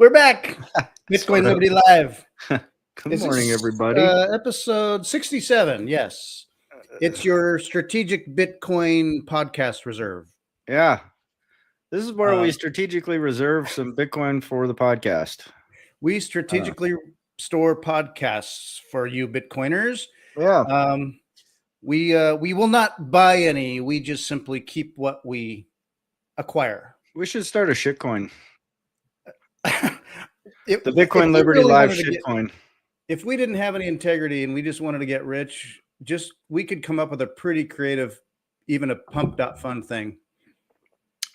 We're back. Bitcoin Liberty Live. Good morning, everybody. Episode 67. Yes. It's your strategic Bitcoin podcast reserve. Yeah. This is where we strategically reserve some Bitcoin for the podcast. We strategically store podcasts for you Bitcoiners. Yeah. We will not buy any. We just simply keep what we acquire. We should start a shitcoin. The Bitcoin Liberty Live shitcoin. If we didn't have any integrity and we just wanted to get rich, we could come up with a pretty creative, even a pump.fun thing.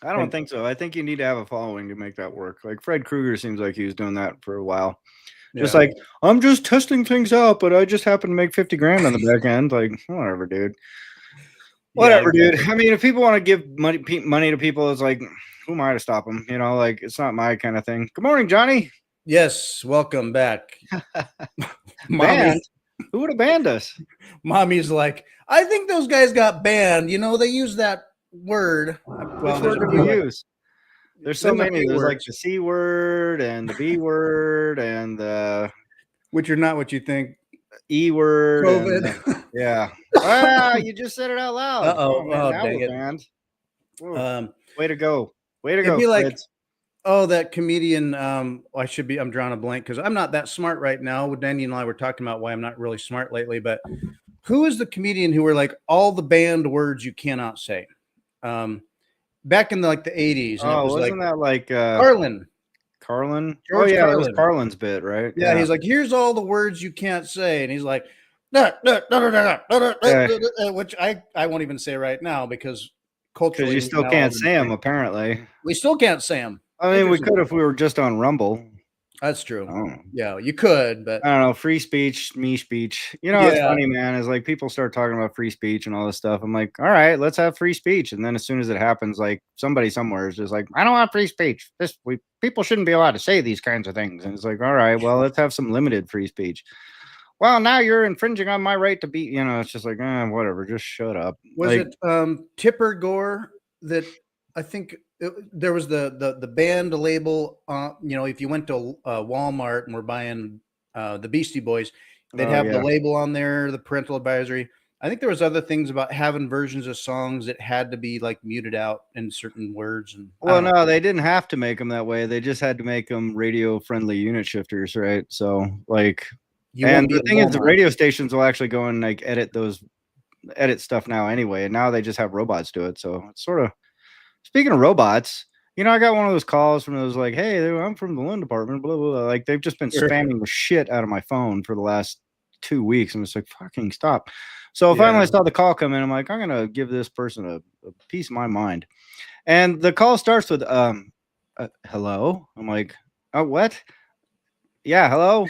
I don't think so. I think you need to have a following to make that work. Like Fred Krueger seems like he was doing that for a while. Yeah. Just like, I'm just testing things out, but I just happen to make 50 grand on the back end. Like, whatever, dude. Whatever, yeah, exactly. Dude. I mean, if people want to give money to people, it's like, who am I to stop them? You know, like, it's not my kind of thing. Good morning, Johnny. Yes, welcome back. Banned? Who would have banned us? Mommy's like, I think those guys got banned. You know, they use that word. Well, which word do we use? There's so many. There's like the C word and the B word and the... Which are not what you think. E word. COVID. Yeah. You just said it out loud. Uh-oh. Oh, dang it. Way to go. Way to go, be like, oh, that comedian, I'm drawing a blank because I'm not that smart right now. Danny and I were talking about why I'm not really smart lately, but who is the comedian who were like all the banned words you cannot say? Back in the 80s. And wasn't that like Carlin? Carlin? George Carlin. It was Carlin's bit, right? Yeah, he's like, here's all the words you can't say. And he's like, which I won't even say right now because culturally. Because you still can't say them, apparently. We still can't say them. I mean, we could if we were just on Rumble. That's true. Yeah, you could, but I don't know. Free speech, me speech. You know, It's funny, man. Is like people start talking about free speech and all this stuff. I'm like, all right, let's have free speech. And then as soon as it happens, like somebody somewhere is just like, I don't want free speech. People shouldn't be allowed to say these kinds of things. And it's like, all right, well, let's have some limited free speech. Well, now you're infringing on my right to be. You know, it's just like, whatever. Just shut up. Was it Tipper Gore that I think? There was the banned label. If you went to Walmart and were buying the Beastie Boys, they'd have the label on there, the parental advisory. I think there was other things about having versions of songs that had to be like muted out in certain words. And no, they didn't have to make them that way. They just had to make them radio friendly unit shifters, right? So like, and the thing is, the radio stations will actually go and like edit stuff now anyway, and now they just have robots do it. So it's sort of. Speaking of robots, I got one of those calls from those like, hey, I'm from the loan department, blah, blah, blah. Like they've just been spamming the shit out of my phone for the last 2 weeks. I'm just like, fucking stop. So finally I saw the call come in. I'm like, I'm going to give this person a piece of my mind. And the call starts with, hello. I'm like, oh, what? Yeah, hello.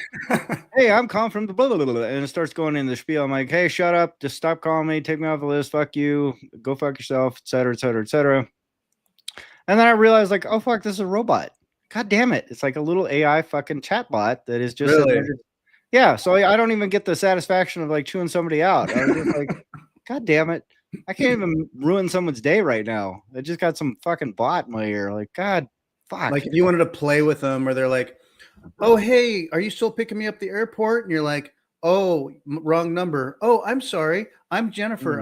Hey, I'm calling from the blah, blah, blah, blah. And it starts going in the spiel. I'm like, hey, shut up. Just stop calling me. Take me off the list. Fuck you. Go fuck yourself, et cetera, et cetera, et cetera. And then I realized, like, oh, fuck, this is a robot. God damn it. It's like a little AI fucking chatbot that is just... Really? Yeah, so I don't even get the satisfaction of, like, chewing somebody out. I was just like, God damn it. I can't even ruin someone's day right now. I just got some fucking bot in my ear. Like, God, fuck. Like, if you wanted to play with them, or they're like, oh, hey, are you still picking me up at the airport? And you're like, oh, wrong number. Oh, I'm sorry. I'm Jennifer.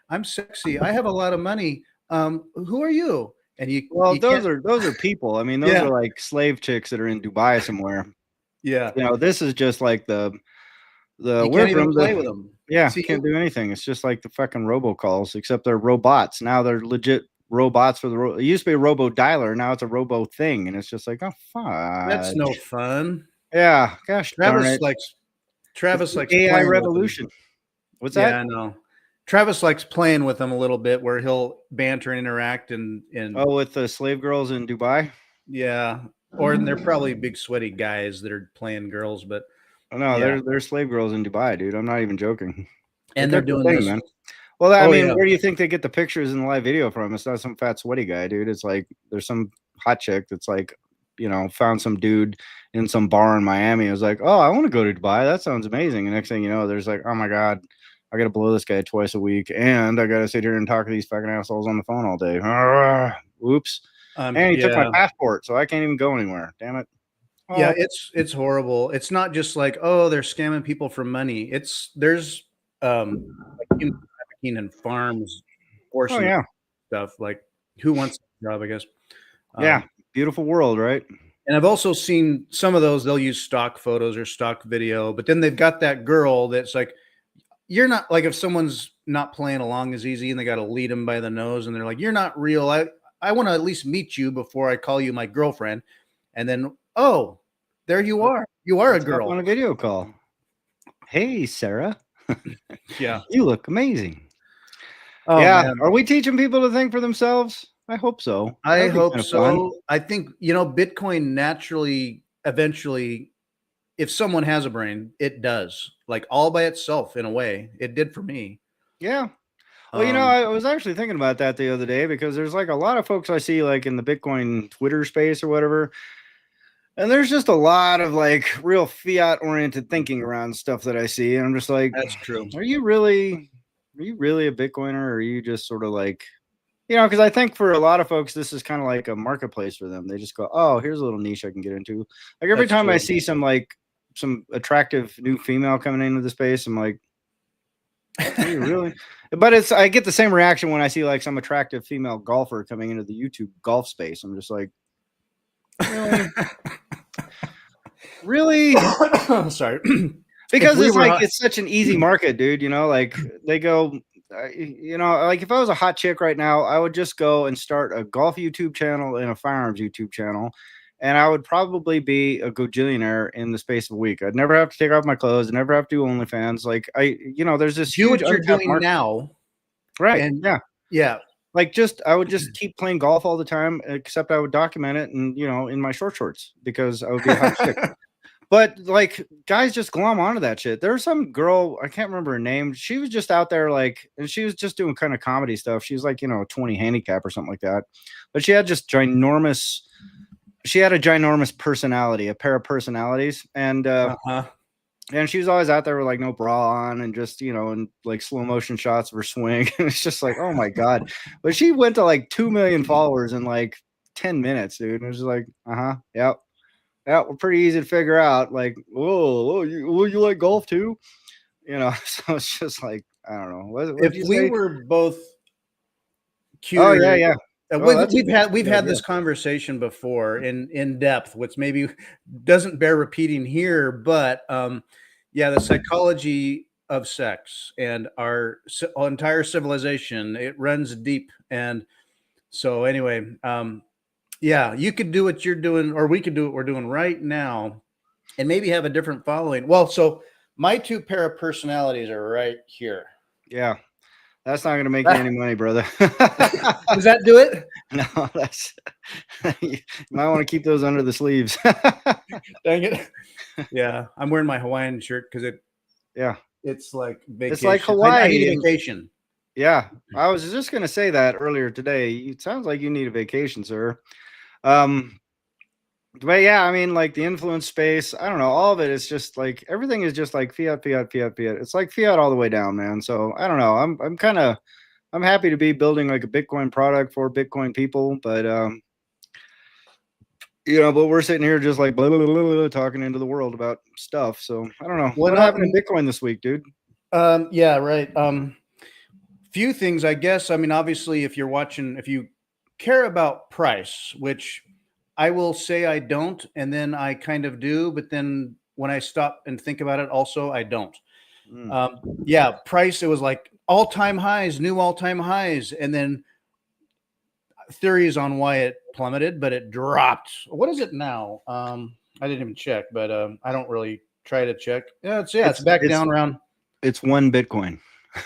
I'm sexy. I have a lot of money. Who are you? And those are people. I mean, those are like slave chicks that are in Dubai somewhere. Yeah. This is just like the you can't even play with them. Yeah, you can't do anything. It's just like the fucking robocalls, except they're robots. Now they're legit robots for it used to be a robo dialer, now it's a robo thing, and it's just like, oh fuck. That's no fun. Yeah, gosh. Travis likes AI revolution. What's that? Yeah, I know. Travis likes playing with them a little bit, where he'll banter and interact and with the slave girls in Dubai. Yeah, or they're probably big sweaty guys that are playing girls, but they're slave girls in Dubai, dude. I'm not even joking. And they're doing this, man. Well, I mean, where do you think they get the pictures in the live video from? It's not some fat sweaty guy, dude. It's like there's some hot chick that's like, found some dude in some bar in Miami. It was like, oh, I want to go to Dubai. That sounds amazing. And next thing you know, there's like, oh my God, I got to blow this guy twice a week, and I got to sit here and talk to these fucking assholes on the phone all day. Oops. And he took my passport, so I can't even go anywhere. Damn it. Yeah, it's horrible. It's not just like, oh, they're scamming people for money. There's like human trafficking and farms Oh forcing yeah. stuff. Like, who wants that job, I guess. Yeah. Beautiful world, right? And I've also seen some of those, they'll use stock photos or stock video, but then they've got that girl that's like, you're not like, if someone's not playing along as easy and they got to lead them by the nose and they're like, you're not real. I want to at least meet you before I call you my girlfriend. And then, oh, there you are. You are a girl on a video call. Hey, Sarah. Yeah. You look amazing. Oh, yeah. man. Are we teaching people to think for themselves? I hope so. I hope kind of so. fun. I think, Bitcoin naturally, eventually, if someone has a brain, it does, like all by itself in a way. It did for me. Yeah. Well, I was actually thinking about that the other day because there's like a lot of folks I see like in the Bitcoin Twitter space or whatever. And there's just a lot of like real fiat oriented thinking around stuff that I see. And I'm just like, that's true. Are you really a Bitcoiner? Or are you just sort of like, because I think for a lot of folks, this is kind of like a marketplace for them. They just go, oh, here's a little niche I can get into. Like every time I see some attractive new female coming into the space, I'm like, are you really? But I get the same reaction when I see like some attractive female golfer coming into the YouTube golf space. I'm just like, really? Sorry. Because it's such an easy market, dude. Like they go, like if I was a hot chick right now, I would just go and start a golf YouTube channel and a firearms YouTube channel. And I would probably be a gajillionaire in the space of a week. I'd never have to take off my clothes. I'd never have to do OnlyFans. Like there's this huge what you're doing market now. Right. And yeah. Like I would just keep playing golf all the time, except I would document it and, in my shorts because I would be a hot chick. But like guys just glom onto that shit. There was some girl, I can't remember her name. She was just out there and she was just doing kind of comedy stuff. She was like, 20 handicap or something like that. But she had just she had a ginormous personality, a pair of personalities. And and she was always out there with like no bra on and just, and like slow motion shots of her swing. And it's just like, oh my God. But she went to like 2 million followers in like 10 minutes, dude. And it was just like, yep. Yeah, we're pretty easy to figure out. Like, whoa, you like golf too? So it's just like, I don't know. What if we were both cute. Oh yeah. We've had this conversation before in depth, which maybe doesn't bear repeating here, but the psychology of sex and our entire civilization, it runs deep. And so anyway, you could do what you're doing, or we could do what we're doing right now and maybe have a different following. Well, so my two pair of personalities are right here. Yeah. That's not going to make you any money, brother. Does that do it? No, you might want to keep those under the sleeves. Dang it. Yeah. I'm wearing my Hawaiian shirt because it's like vacation. It's like Hawaii. I need a vacation. Yeah. I was just going to say that earlier today. It sounds like you need a vacation, sir. But yeah, I mean, like the influence space, I don't know, all of it is just like, everything is just like fiat. It's like fiat all the way down, man. So I don't know. I'm happy to be building like a Bitcoin product for Bitcoin people, but but we're sitting here just like blah, blah, blah, blah, talking into the world about stuff. So I don't know. What happened in Bitcoin this week, dude? Yeah, right. Few things, I guess. I mean, obviously, if you care about price, which I will say I don't, and then I kind of do, but then when I stop and think about it, also I don't. Price, it was like all-time highs, new all-time highs, and then theories on why it plummeted, but it dropped. What is it now? I didn't even check, but I don't really try to check. It's back down around. It's 1 Bitcoin.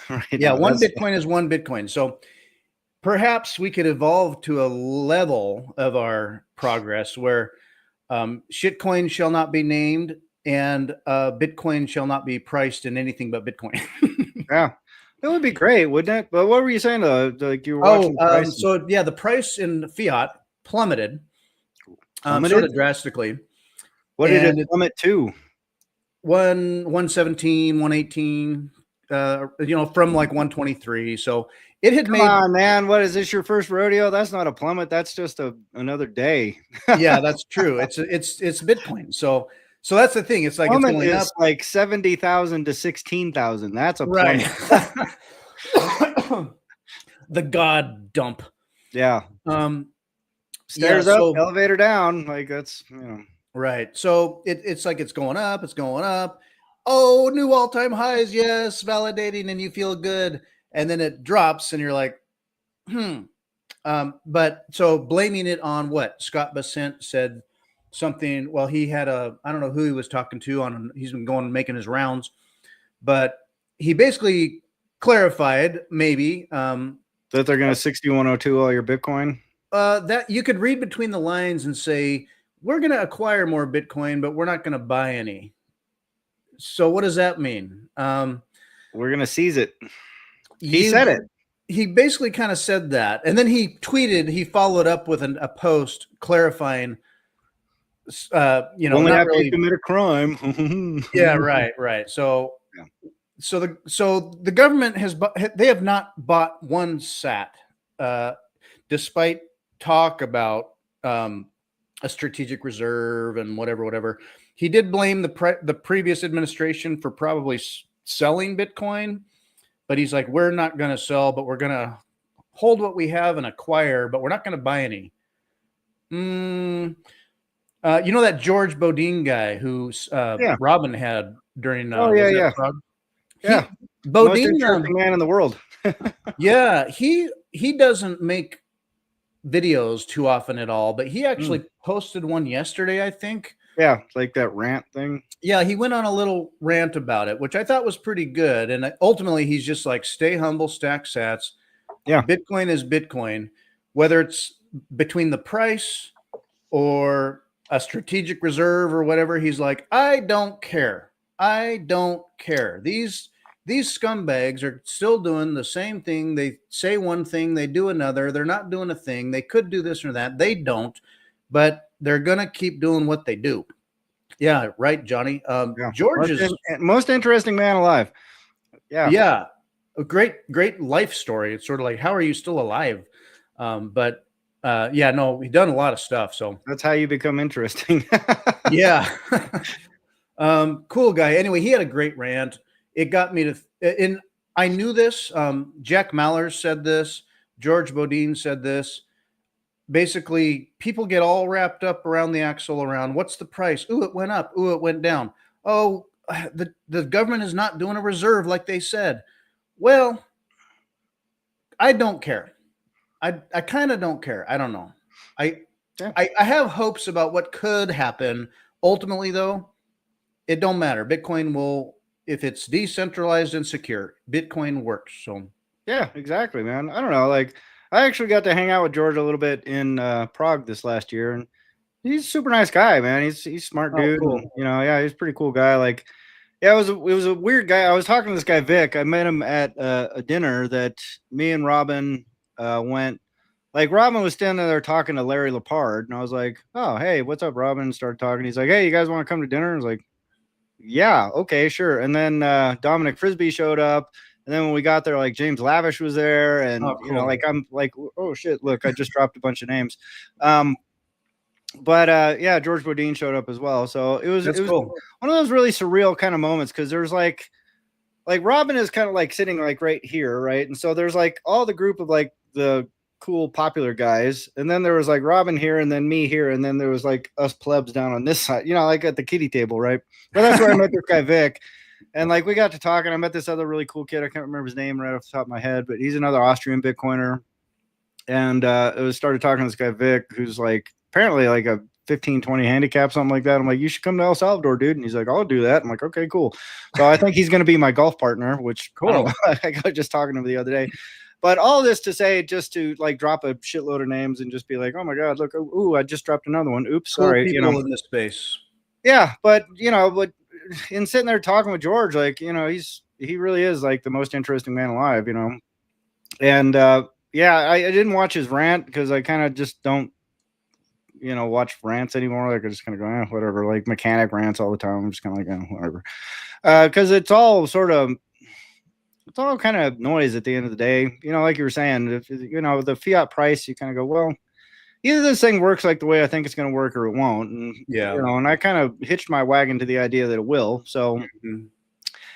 Right now. One Bitcoin is 1 Bitcoin. So perhaps we could evolve to a level of our progress where shitcoin shall not be named and Bitcoin shall not be priced in anything but Bitcoin. Yeah, that would be great, wouldn't it? But what were you saying? Like you were watching the price in fiat plummeted sort of drastically. What did it plummet to? 117, 118. From like 123. So It had Come on, man. What is this, your first rodeo? That's not a plummet. That's just another day. Yeah, that's true. It's Bitcoin. So that's the thing. It's like plummet it's going is up like 70,000 to 16,000. That's a right. plummet. The god dump. Yeah. Yeah. Stairs up, So elevator down. Like that's right. So it's like it's going up. It's going up. Oh, new all-time highs. Yes, validating, and you feel good. And then it drops, and you're like, hmm. But so blaming it on what Scott Bessent said something. Well, he had I don't know who he was talking to on. He's been going making his rounds, but he basically clarified maybe that they're going to 6102 all your Bitcoin. That you could read between the lines and say we're going to acquire more Bitcoin, but we're not going to buy any. So what does that mean? We're going to seize it. He said it. He basically kind of said that, and then he tweeted. He followed up with a post clarifying. Only after you commit a crime. Yeah, right. So, so the government they have not bought one sat, despite talk about a strategic reserve and whatever. He did blame the previous administration for probably selling Bitcoin. But he's like, we're not going to sell, but we're going to hold what we have and acquire, but we're not going to buy any. You know that George Bodine guy who Robin had during yeah. Bodine, most interesting man in the world. Yeah, he doesn't make videos too often at all, but he actually posted one yesterday, I think. Yeah, like that rant thing. Yeah, he went on a little rant about it, which I thought was pretty good. And ultimately, he's just like, stay humble, stack sats. Yeah. Bitcoin is Bitcoin, whether it's between the price or a strategic reserve or whatever. He's like, I don't care. I don't care. These scumbags are still doing the same thing. They say one thing, they do another. They're not doing a thing. They could do this or that. They don't, but they're going to keep doing what they do. Yeah, right, Johnny. George is most interesting man alive. Yeah, a great life story. It's sort of like, how are you still alive? But he's done a lot of stuff. So that's how you become interesting. Yeah. Cool guy. Anyway, he had a great rant. It got me to, and I knew this. Jack Mallers said this. George Bodine said this. Basically, people get all wrapped up around the axle around what's the price? Ooh, it went up. Ooh, it went down. Oh, the government is not doing a reserve like they said. Well, I don't care. I kind of don't care. I don't know. I have hopes about what could happen. Ultimately, though, it don't matter. Bitcoin will, if it's decentralized and secure, Bitcoin works. So yeah, exactly, man. I don't know, like. I actually got to hang out with George a little bit in Prague this last year, and he's a super nice guy, man. He's a smart dude. Cool. And, he's a pretty cool guy. Like, yeah, it was a weird guy. I was talking to this guy Vic. I met him at a dinner that me and Robin went. Like, Robin was standing there talking to Larry Lepard, and I was like, "Oh, hey, what's up, Robin?" And started talking. He's like, "Hey, you guys want to come to dinner?" I was like, "Yeah, okay, sure." And then Dominic Frisby showed up. And then when we got there, like James Lavish was there, and cool. I'm like, oh shit, look, I just dropped a bunch of names. George Bodine showed up as well. So it was cool. One of those really surreal kind of moments, because there's like Robin is kind of like sitting like right here, right? And so there's like all the group of like the cool popular guys, and then there was like Robin here, and then me here, and then there was like us plebs down on this side, like at the kiddie table, right? But that's where I met this guy Vic. And like we got to talking. I met this other really cool kid. I can't remember his name right off the top of my head, but he's another Austrian Bitcoiner. And started talking to this guy Vic, who's like apparently like a 15-20 handicap, something like that. I'm like, you should come to El Salvador, dude. And he's like, I'll do that. I'm like, okay, cool. So I think he's going to be my golf partner, which cool. I got just talking to him the other day. But all this to say, just to like drop a shitload of names and just be like, oh my God, look, ooh, I just dropped another one. Oops, cool sorry. People in this space. Yeah, but in sitting there talking with George, like, he really is like the most interesting man alive, and I didn't watch his rant because I kind of just don't watch rants anymore. Like I just kind of go, whatever, like mechanic rants all the time. I'm just kind of like, whatever, because it's all sort of it's all kind of noise at the end of the day. You know, like you were saying, if you know the fiat price, you kind of go, well, either this thing works like the way I think it's going to work, or it won't. And Yeah. you know, and I kind of hitched my wagon to the idea that it will. So Mhm.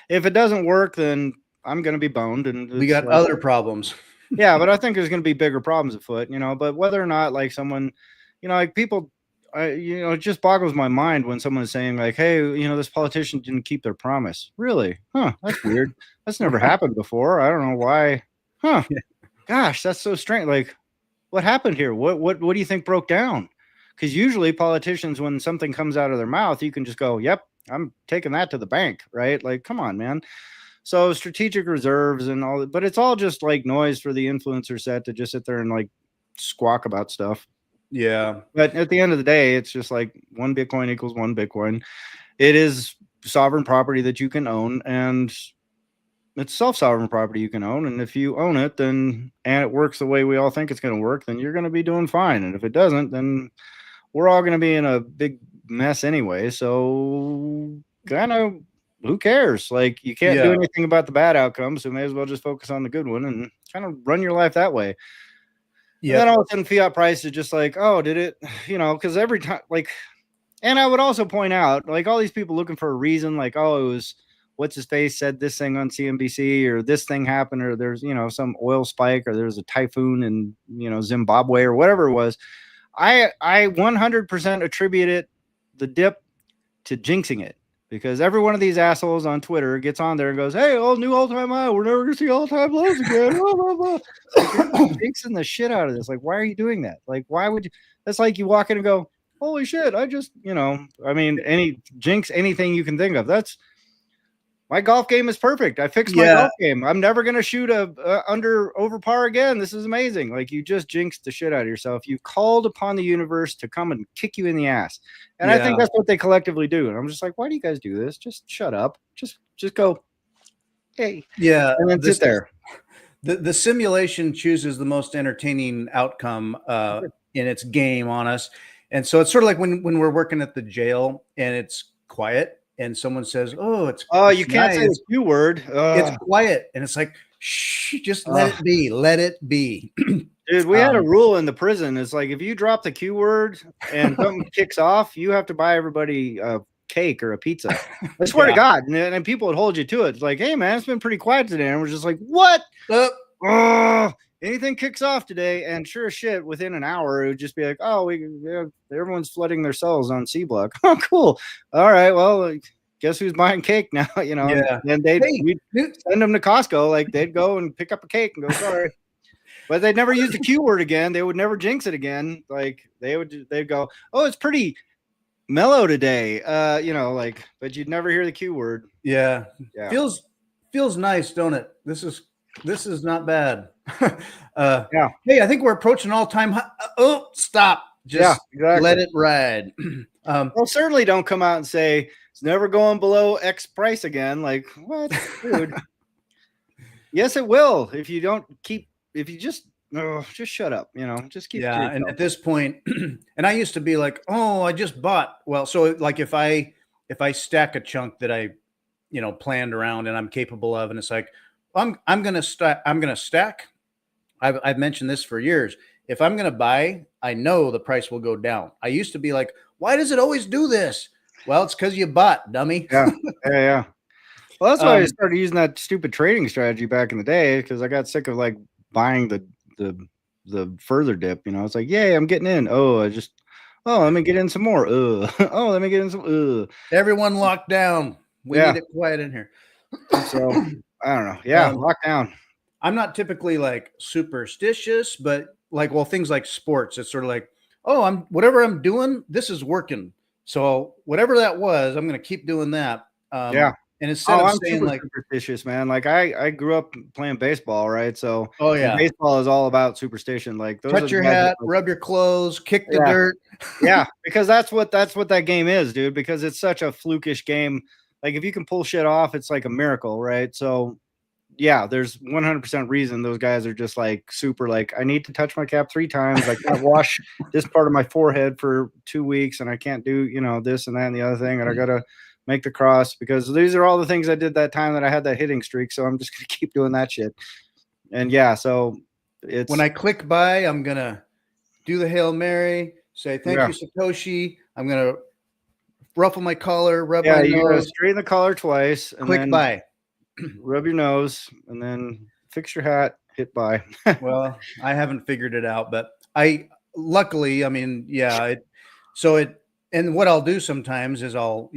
if it doesn't work, then I'm going to be boned. And We got other problems. yeah, but I think there's going to be bigger problems afoot, you know. But whether or not, like, someone, you know, like people, you know, it just boggles my mind when someone is saying, like, hey, you know, this politician didn't keep their promise. Really? Huh? That's weird. That's never happened before. I don't know why. Huh? Yeah. Gosh, that's so strange. Like, what happened here? What do you think broke down? Because usually politicians, when something comes out of their mouth, you can just go, yep, I'm taking that to the bank, right? Like, come on, man. So strategic reserves and all that, but it's all just like noise for the influencer set to just sit there and like squawk about stuff. Yeah. But at the end of the day, it's just like one Bitcoin equals one Bitcoin. It is sovereign property that you can own, and it's self-sovereign property you can own. And if you own it, then and it works the way we all think it's going to work, then you're going to be doing fine. And if it doesn't, then we're all going to be in a big mess anyway. So kind of who cares? Like, you can't do anything about the bad outcome, so may as well just focus on the good one and kind of run your life that way. Yeah. And then all of a sudden fiat price is just like, oh, did it, you know, because every time, like, and I would also point out, like, all these people looking for a reason, like, oh, it was what's his face said this thing on CNBC, or this thing happened, or there's, you know, some oil spike, or there's a typhoon in, you know, Zimbabwe, or whatever it was. I 100% attribute it, the dip, to jinxing it, because every one of these assholes on Twitter gets on there and goes, hey, new all-time high, we're never gonna see all-time lows again. Blah, blah, blah. Like, you're jinxing the shit out of this. Like, why are you doing that? Like, why would you? That's like you walk in and go, holy shit, I just, you know, I mean, any jinx anything you can think of. That's my golf game is perfect. I fixed my golf game. I'm never going to shoot a over par again. This is amazing. Like, you just jinxed the shit out of yourself. You called upon the universe to come and kick you in the ass. And I think that's what they collectively do. And I'm just like, why do you guys do this? Just shut up. Just go, hey. Yeah. And then sit there. The simulation chooses the most entertaining outcome in its game on us. And so it's sort of like when we're working at the jail and it's quiet. And someone says, "Oh, it's you can't say the Q word. It's quiet," and it's like, "Shh, just let it be. Let it be." Dude, we had a rule in the prison. It's like, if you drop the Q word and something kicks off, you have to buy everybody a cake or a pizza. I swear to God, and people would hold you to it. It's like, hey man, it's been pretty quiet today, and we're just like, what? Anything kicks off today, and sure as shit, within an hour, it would just be like, oh, everyone's flooding their cells on C block. Oh, cool. All right, well, guess who's buying cake now? You know, and we'd send them to Costco. Like, they'd go and pick up a cake and go, sorry, but they'd never use the Q word again. They would never jinx it again. Like, they'd go, oh, it's pretty mellow today. You know, like, but you'd never hear the Q word. Yeah. Feels nice, don't it? This is not bad. Hey, I think we're approaching all-time high. Oh, stop. Just let it ride. Well, certainly don't come out and say it's never going below X price again. Like, what, dude? Yes, it will. If you just shut up, you know, just keep. Yeah. And at this point, and I used to be like, oh, I just bought. Well, so like if I stack a chunk that I, you know, planned around and I'm capable of, and it's like, I'm going to stack. I've mentioned this for years. If I'm going to buy, I know the price will go down. I used to be like, why does it always do this? Well, it's because you bought, dummy. Yeah. Well, that's why I started using that stupid trading strategy back in the day, because I got sick of like buying the further dip. You know, it's like, yay, I'm getting in. Let me get in some more. Let me get in some. Everyone locked down. We need it quiet in here. So I don't know. Yeah, lockdown. I'm not typically like superstitious, but like, well, things like sports, it's sort of like, oh, whatever I'm doing, this is working. So whatever that was, I'm going to keep doing that. And instead of saying like superstitious, man, like I grew up playing baseball, right? So baseball is all about superstition. Like, touch your hat, rub your clothes, kick the dirt. Yeah, because that's what that game is, dude. Because it's such a flukish game. Like, if you can pull shit off, it's like a miracle, right? So, yeah, there's 100% reason those guys are just like super, like, I need to touch my cap 3 times. I can't wash this part of my forehead for 2 weeks, and I can't do, you know, this and that and the other thing, and I got to make the cross, because these are all the things I did that time that I had that hitting streak. So I'm just going to keep doing that shit. And yeah, so it's when I click buy, I'm going to do the Hail Mary, say, thank you, Satoshi. I'm going to ruffle my collar, rub my you nose. straighten the collar twice, and click then buy. Rub your nose, and then fix your hat, hit buy. Well, I haven't figured it out, but luckily, I mean, yeah. And what I'll do sometimes is I'll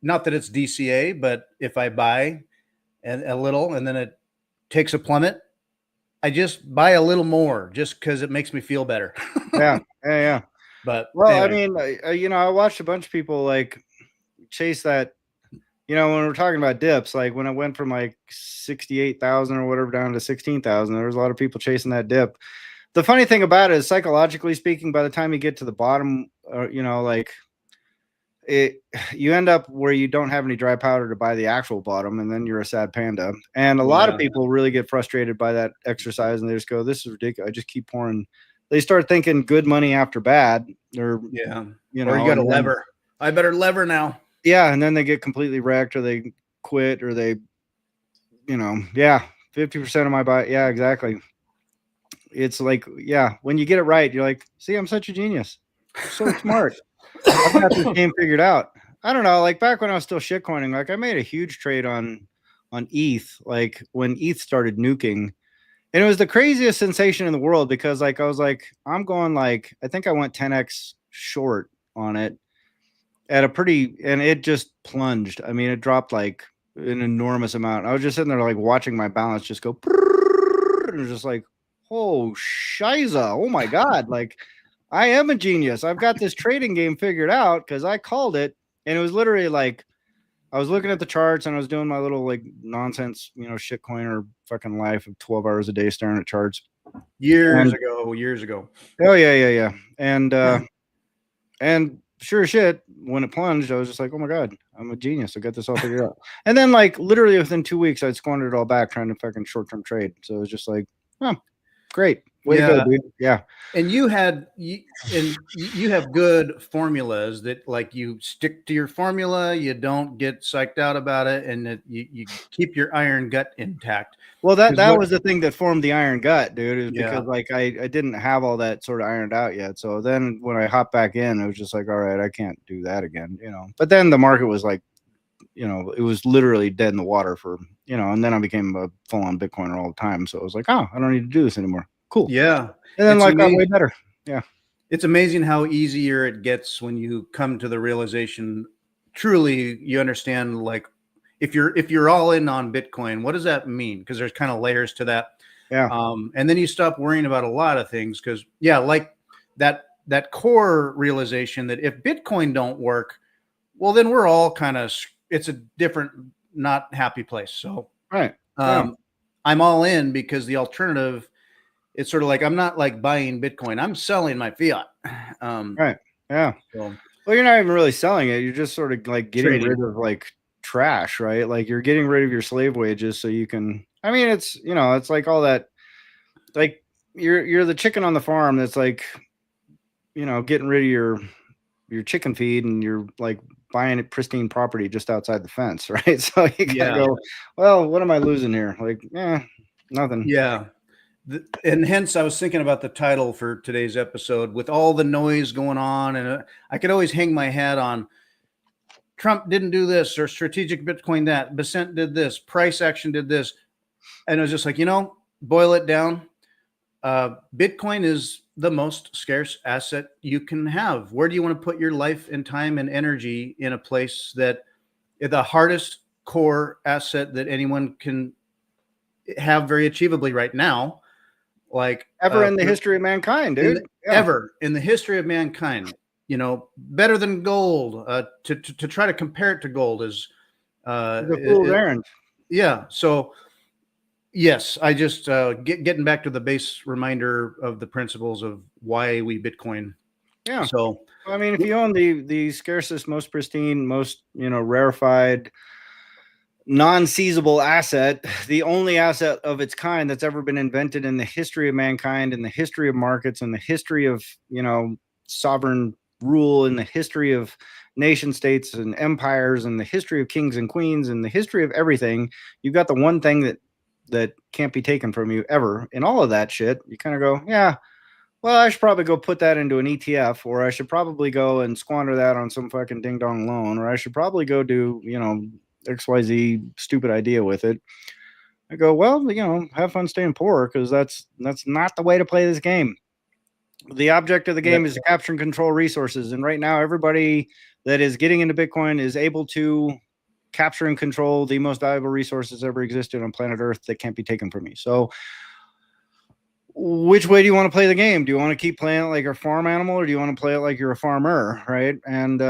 not that it's DCA, but if I buy a little and then it takes a plummet, I just buy a little more just because it makes me feel better. Yeah. But well, anyway. I mean, I watched a bunch of people like chase that. When we're talking about dips, like when it went from like 68,000 or whatever down to 16,000, there was a lot of people chasing that dip. The funny thing about it is, psychologically speaking, by the time you get to the bottom, like you end up where you don't have any dry powder to buy the actual bottom, and then you're a sad panda. And a lot of people really get frustrated by that exercise, and they just go, "This is ridiculous. I just keep pouring." They start thinking good money after bad, or or you got to lever. I better lever now. Yeah, and then they get completely wrecked, or they quit, or they, 50% of my buy. Yeah, exactly. It's like, when you get it right, you're like, see, I'm such a genius. I'm so smart. I've got this game figured out. I don't know, like back when I was still shitcoining, like I made a huge trade on ETH, like when ETH started nuking. And it was the craziest sensation in the world, because like I was like, I'm going like, I think I went 10x short on it at a and it just plunged. I mean, it dropped like an enormous amount. I was just sitting there like watching my balance just go, and it was just like, oh shiza, oh my god, like I am a genius. I've got this trading game figured out because I called it. And it was literally like, I was looking at the charts and I was doing my little like nonsense, shitcoin or fucking life of 12 hours a day staring at charts. Years ago. Oh yeah. And sure as shit, when it plunged, I was just like, oh my god, I'm a genius. I got this all figured out. And then like literally within 2 weeks, I'd squandered it all back trying to fucking short-term trade. So it was just like, oh, great. Way to go, dude. Yeah. And you have good formulas that like you stick to your formula, you don't get psyched out about it, and that you keep your iron gut intact. Well, that was the thing that formed the iron gut, dude. It was because like I didn't have all that sort of ironed out yet. So then when I hopped back in, it was just like, all right, I can't do that again, But then the market was like, it was literally dead in the water for, and then I became a full-on Bitcoiner all the time. So it was like, oh, I don't need to do this anymore. Cool. Yeah. And then got way better. Yeah. It's amazing how easier it gets when you come to the realization, truly you understand, like if you're all in on Bitcoin, what does that mean? Because there's kind of layers to that. Yeah. And then you stop worrying about a lot of things, because like that core realization that if Bitcoin don't work, well, then we're all kind of, it's a different, not happy place. So right. I'm all in, because the alternative, it's sort of like, I'm not like buying Bitcoin, I'm selling my fiat. Right. Yeah. Well, you're not even really selling it. You're just sort of like getting rid of like trash, right? Like you're getting rid of your slave wages so you can, I mean, it's, it's like all that, like you're the chicken on the farm that's like, getting rid of your chicken feed, and you're like buying a pristine property just outside the fence, right? So you gotta go, well, what am I losing here? Like, nothing. Yeah. And hence I was thinking about the title for today's episode, with all the noise going on. And I could always hang my hat on Trump didn't do this, or strategic Bitcoin that, Becent did this, price action did this. And it was just like, boil it down. Bitcoin is the most scarce asset you can have. Where do you want to put your life and time and energy in a place that the hardest core asset that anyone can have very achievably right now? Like ever in the history of mankind, dude. Ever in the history of mankind, better than gold. To try to compare it to gold is the fool's errand. Yeah. So yes, I just getting back to the base reminder of the principles of why we Bitcoin. Yeah. So I mean, if you own the scarcest, most pristine, most rarefied, non-seizable asset, the only asset of its kind that's ever been invented in the history of mankind, in the history of markets, in the history of sovereign rule in the history of nation states and empires and the history of kings and queens and the history of everything. You've got the one thing that can't be taken from you ever. In all of that shit, you kind of go, yeah, well, I should probably go put that into an ETF, or I should probably go and squander that on some fucking ding dong loan, or I should probably go do, XYZ stupid idea with it. I go, well, have fun staying poor, because that's not the way to play this game. The object of the game is to capture and control resources. And right now, everybody that is getting into Bitcoin is able to capture and control the most valuable resources ever existed on planet Earth that can't be taken from you. So which way do you want to play the game? Do you want to keep playing it like a farm animal, or do you want to play it like you're a farmer, right? And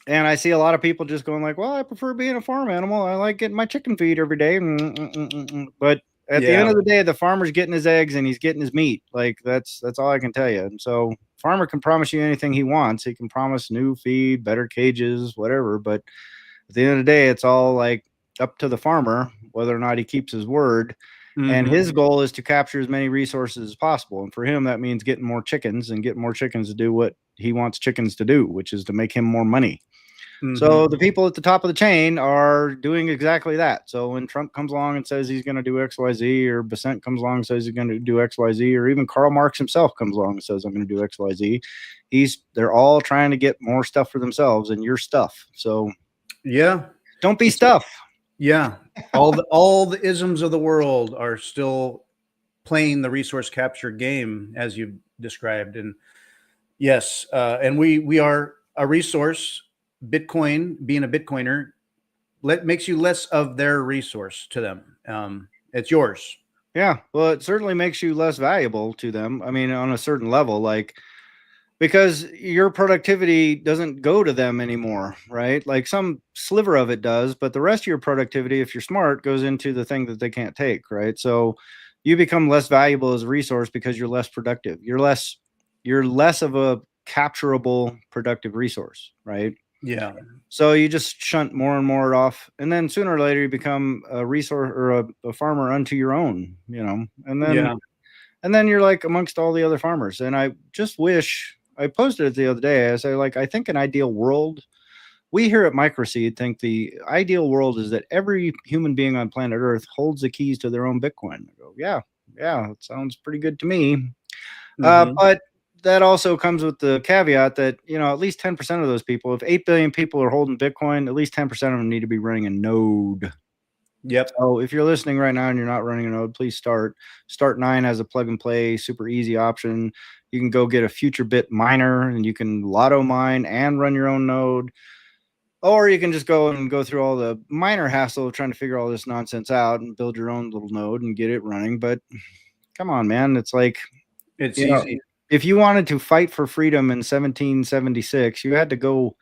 I see a lot of people just going like, well, I prefer being a farm animal. I like getting my chicken feed every day. But at the end of the day, the farmer's getting his eggs and he's getting his meat. Like that's all I can tell you. And so farmer can promise you anything he wants. He can promise new feed, better cages, whatever. But at the end of the day, it's all like up to the farmer whether or not he keeps his word. Mm-hmm. And his goal is to capture as many resources as possible. And for him, that means getting more chickens and getting more chickens to do what he wants chickens to do, which is to make him more money. Mm-hmm. So the people at the top of the chain are doing exactly that. So when Trump comes along and says he's going to do XYZ, or Besant comes along and says he's going to do XYZ, or even Karl Marx himself comes along and says, I'm going to do XYZ, they're all trying to get more stuff for themselves and your stuff. So yeah, don't be stuff. Yeah. All the isms of the world are still playing the resource capture game, as you described. And yes, and we are a resource. Bitcoin, being a Bitcoiner, makes you less of their resource to them. It's yours. Yeah. Well, it certainly makes you less valuable to them. I mean, on a certain level, like, because your productivity doesn't go to them anymore, right? Like some sliver of it does, but the rest of your productivity, if you're smart, goes into the thing that they can't take, right? So you become less valuable as a resource because you're less productive. You're less of a capturable productive resource, right? Yeah. So you just shunt more and more off, and then sooner or later you become a resource or a farmer unto your own, and then you're like amongst all the other farmers. And I just wish, I posted it the other day. I say, like, I think an ideal world, we here at MicroSeed think the ideal world is that every human being on planet Earth holds the keys to their own Bitcoin. I go, yeah, it sounds pretty good to me. Mm-hmm. But that also comes with the caveat that, at least 10% of those people, if 8 billion people are holding Bitcoin, at least 10% of them need to be running a node. Yep. So if you're listening right now and you're not running a node, please start. Start 9 as a plug and play, super easy option. You can go get a future bit miner and you can lotto mine and run your own node. Or you can just go through all the miner hassle of trying to figure all this nonsense out and build your own little node and get it running. But come on, man. It's like, it's easy. If you wanted to fight for freedom in 1776, you had to go.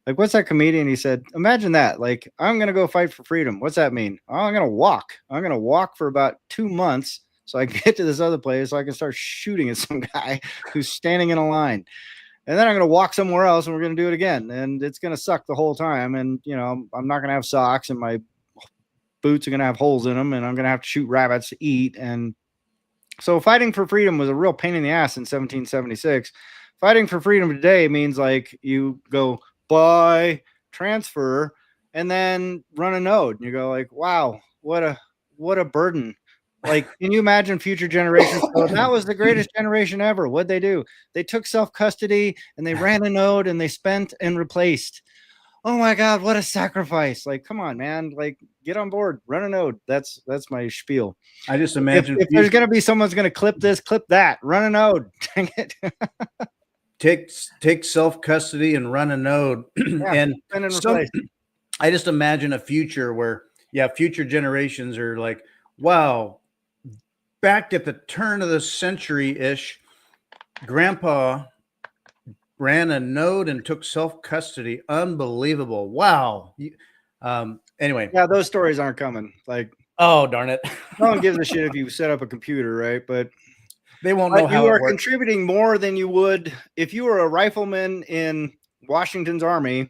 Like, what's that comedian? He said, imagine that. Like, I'm going to go fight for freedom. What's that mean? Oh, I'm going to walk. I'm going to walk for about 2 months so I can get to this other place so I can start shooting at some guy who's standing in a line. And then I'm going to walk somewhere else and we're going to do it again. And it's going to suck the whole time. And, I'm not going to have socks and my boots are going to have holes in them and I'm going to have to shoot rabbits to eat. And so fighting for freedom was a real pain in the ass in 1776. Fighting for freedom today means like you go buy, transfer, and then run a node. And you go like, wow, what a burden. Like, can you imagine future generations? Oh, that was the greatest generation ever. What'd they do? They took self-custody and they ran a node and they spent and replaced. Oh my God, what a sacrifice. Like, come on, man. Like, get on board, run a node. That's my spiel. I just imagine if there's going to be someone's going to clip this, clip that, run a node. Dang it. Take self-custody and run a node. Yeah, and so, I just imagine a future where, future generations are like, wow, back at the turn of the century-ish, Grandpa ran a node and took self-custody. Unbelievable. Wow. Anyway. Yeah, those stories aren't coming. Like, oh, darn it. No one gives a shit if you set up a computer, right? But they won't know how you are contributing more than you would if you were a rifleman in Washington's army.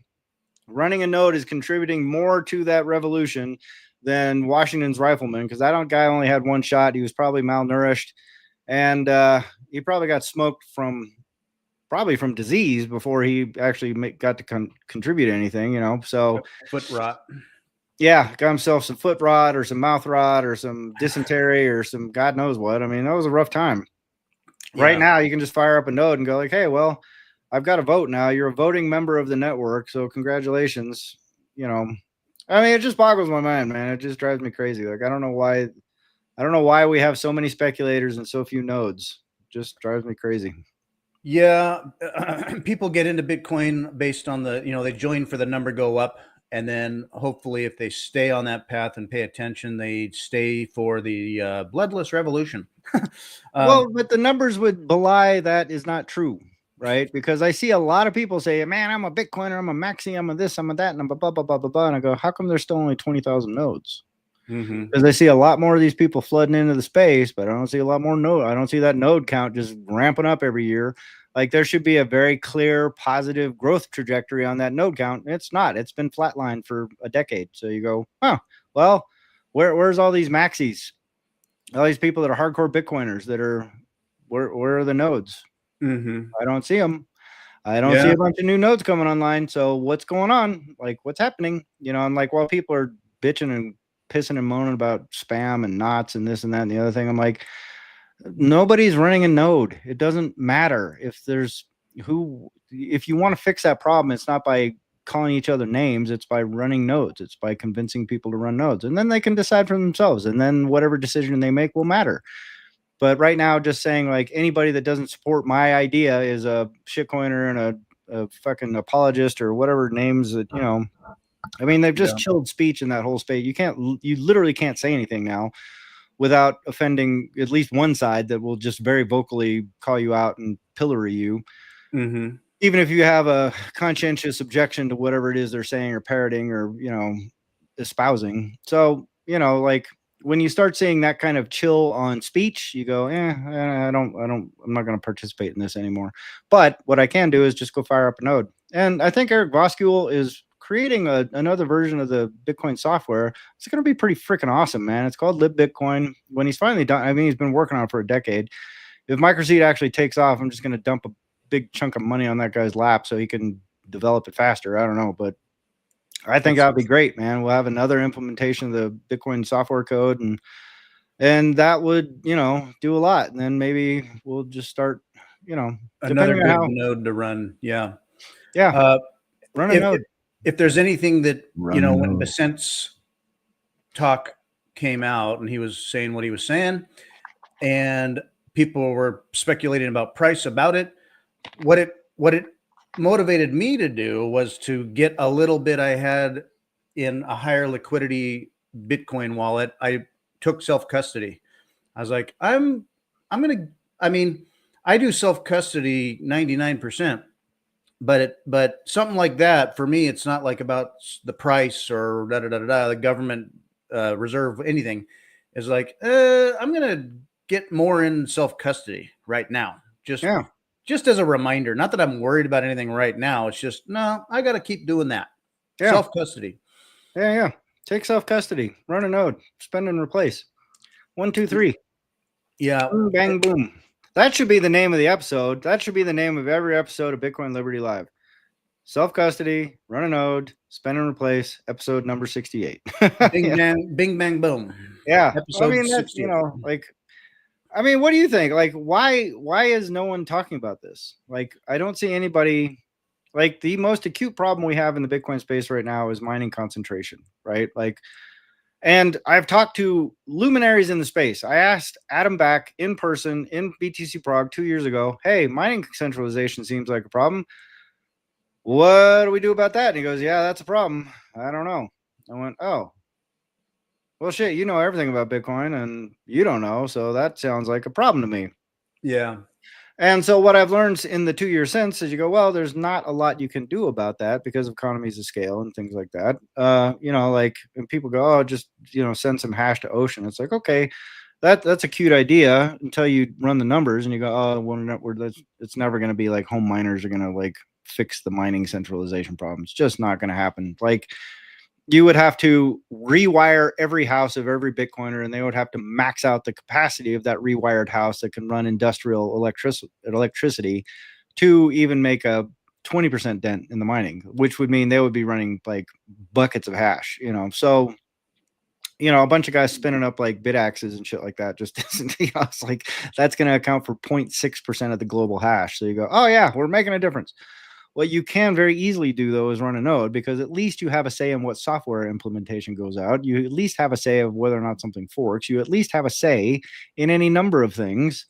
Running a node is contributing more to that revolution than Washington's rifleman, because that guy only had one shot. He was probably malnourished, and he probably got smoked from probably from disease before he actually got to contribute anything, you know. So foot rot. Yeah, got himself some foot rot or some mouth rot or some dysentery or some God knows what. I mean, that was a rough time. Yeah. Right now, you can just fire up a node and go like, hey, well, I've got a vote now. You're a voting member of the network, so congratulations. You know, I mean, it just boggles my mind, man. It just drives me crazy. Like, I don't know why we have so many speculators and so few nodes. It just drives me crazy. Yeah, people get into Bitcoin based on they join for the number go up. And then hopefully if they stay on that path and pay attention, they stay for the bloodless revolution. Well, but the numbers would belie that is not true, right? Because I see a lot of people say, man, I'm a Bitcoiner, I'm a maxi, I'm a this, I'm a that, and I'm a blah, blah, blah, blah, blah. And I go, how come there's still only 20,000 nodes? Because I see a lot more of these people flooding into the space, but I don't see a lot more node. I don't see that node count just ramping up every year. Like there should be a very clear positive growth trajectory on that node count. It's not. It's been flatlined for a decade. So you go, well, where's all these maxis? All these people that are hardcore Bitcoiners that are where are the nodes? I don't see them. I don't see a bunch of new nodes coming online. So what's going on? Like what's happening? You know, I'm like, while people are bitching and pissing and moaning about spam and knots and this and that and the other thing, I'm like, nobody's running a node. It doesn't matter if you want to fix that problem, it's not by calling each other names, it's by running nodes. It's by convincing people to run nodes, and then they can decide for themselves, and then whatever decision they make will matter. But right now, just saying like anybody that doesn't support my idea is a shitcoiner and a fucking apologist or whatever names that, you know, I mean, they've just chilled speech in that whole space. You literally can't say anything now without offending at least one side that will just very vocally call you out and pillory you. Even if you have a conscientious objection to whatever it is they're saying or parroting or, you know, espousing. So, you know, like when you start seeing that kind of chill on speech, you go, I'm not going to participate in this anymore. But what I can do is just go fire up a node. And I think Eric Voskuil is creating another version of the Bitcoin software. It's going to be pretty freaking awesome, man. It's called LibBitcoin. When he's finally done, I mean, he's been working on it for a decade. If MicroSeed actually takes off, I'm just going to dump a big chunk of money on that guy's lap so he can develop it faster. I don't know, but I think that'd be great, man. We'll have another implementation of the Bitcoin software code, and that would, you know, do a lot. And then maybe we'll just start, you know, another good node to run. Yeah. Run a node. If there's anything that, you know, when Besant's talk came out and he was saying what he was saying and people were speculating about price about it, what it motivated me to do was to get a little bit I had in a higher liquidity Bitcoin wallet. I took self-custody. I was like, I do self-custody 99%. But something like that for me, it's not like about the price or the government reserve anything. Is like I'm gonna get more in self custody right now, just as a reminder. Not that I'm worried about anything right now. It's just no, I got to keep doing that. Self custody. Yeah. Take self custody. Run a node. Spend and replace. 1, 2, 3. Yeah. Boom, bang, boom. That should be the name of the episode. That should be the name of every episode of Bitcoin Liberty Live. Self-custody, run a node, spend and replace, episode number 68. Bing, bang, bing, bang, boom. Yeah. Episode I mean, that's, you know, like, I mean, what do you think? Like, why is no one talking about this? Like, I don't see anybody, like, the most acute problem we have in the Bitcoin space right now is mining concentration, right? Like, and I've talked to luminaries in the space. I asked Adam Back in person in BTC Prague 2 years ago, hey, mining centralization seems like a problem. What do we do about that? And he goes, yeah, that's a problem. I don't know. I went, oh, well, shit, you know everything about Bitcoin and you don't know. So that sounds like a problem to me. Yeah. And so what I've learned in the 2 years since is you go, well, there's not a lot you can do about that because of economies of scale and things like that. You know, like, and people go, oh, just, you know, send some hash to Ocean. It's like, okay, that's a cute idea until you run the numbers and you go, oh, well, it's never going to be like home miners are going to like fix the mining centralization problem. It's just not going to happen. Like, you would have to rewire every house of every Bitcoiner, and they would have to max out the capacity of that rewired house that can run industrial electricity to even make a 20% dent in the mining, which would mean they would be running like buckets of hash, So, a bunch of guys spinning up like bit axes and shit like that just isn't, it's like that's going to account for 0.6% of the global hash. So you go, oh yeah, we're making a difference. What you can very easily do though is run a node, because at least you have a say in what software implementation goes out. You at least have a say of whether or not something forks. You at least have a say in any number of things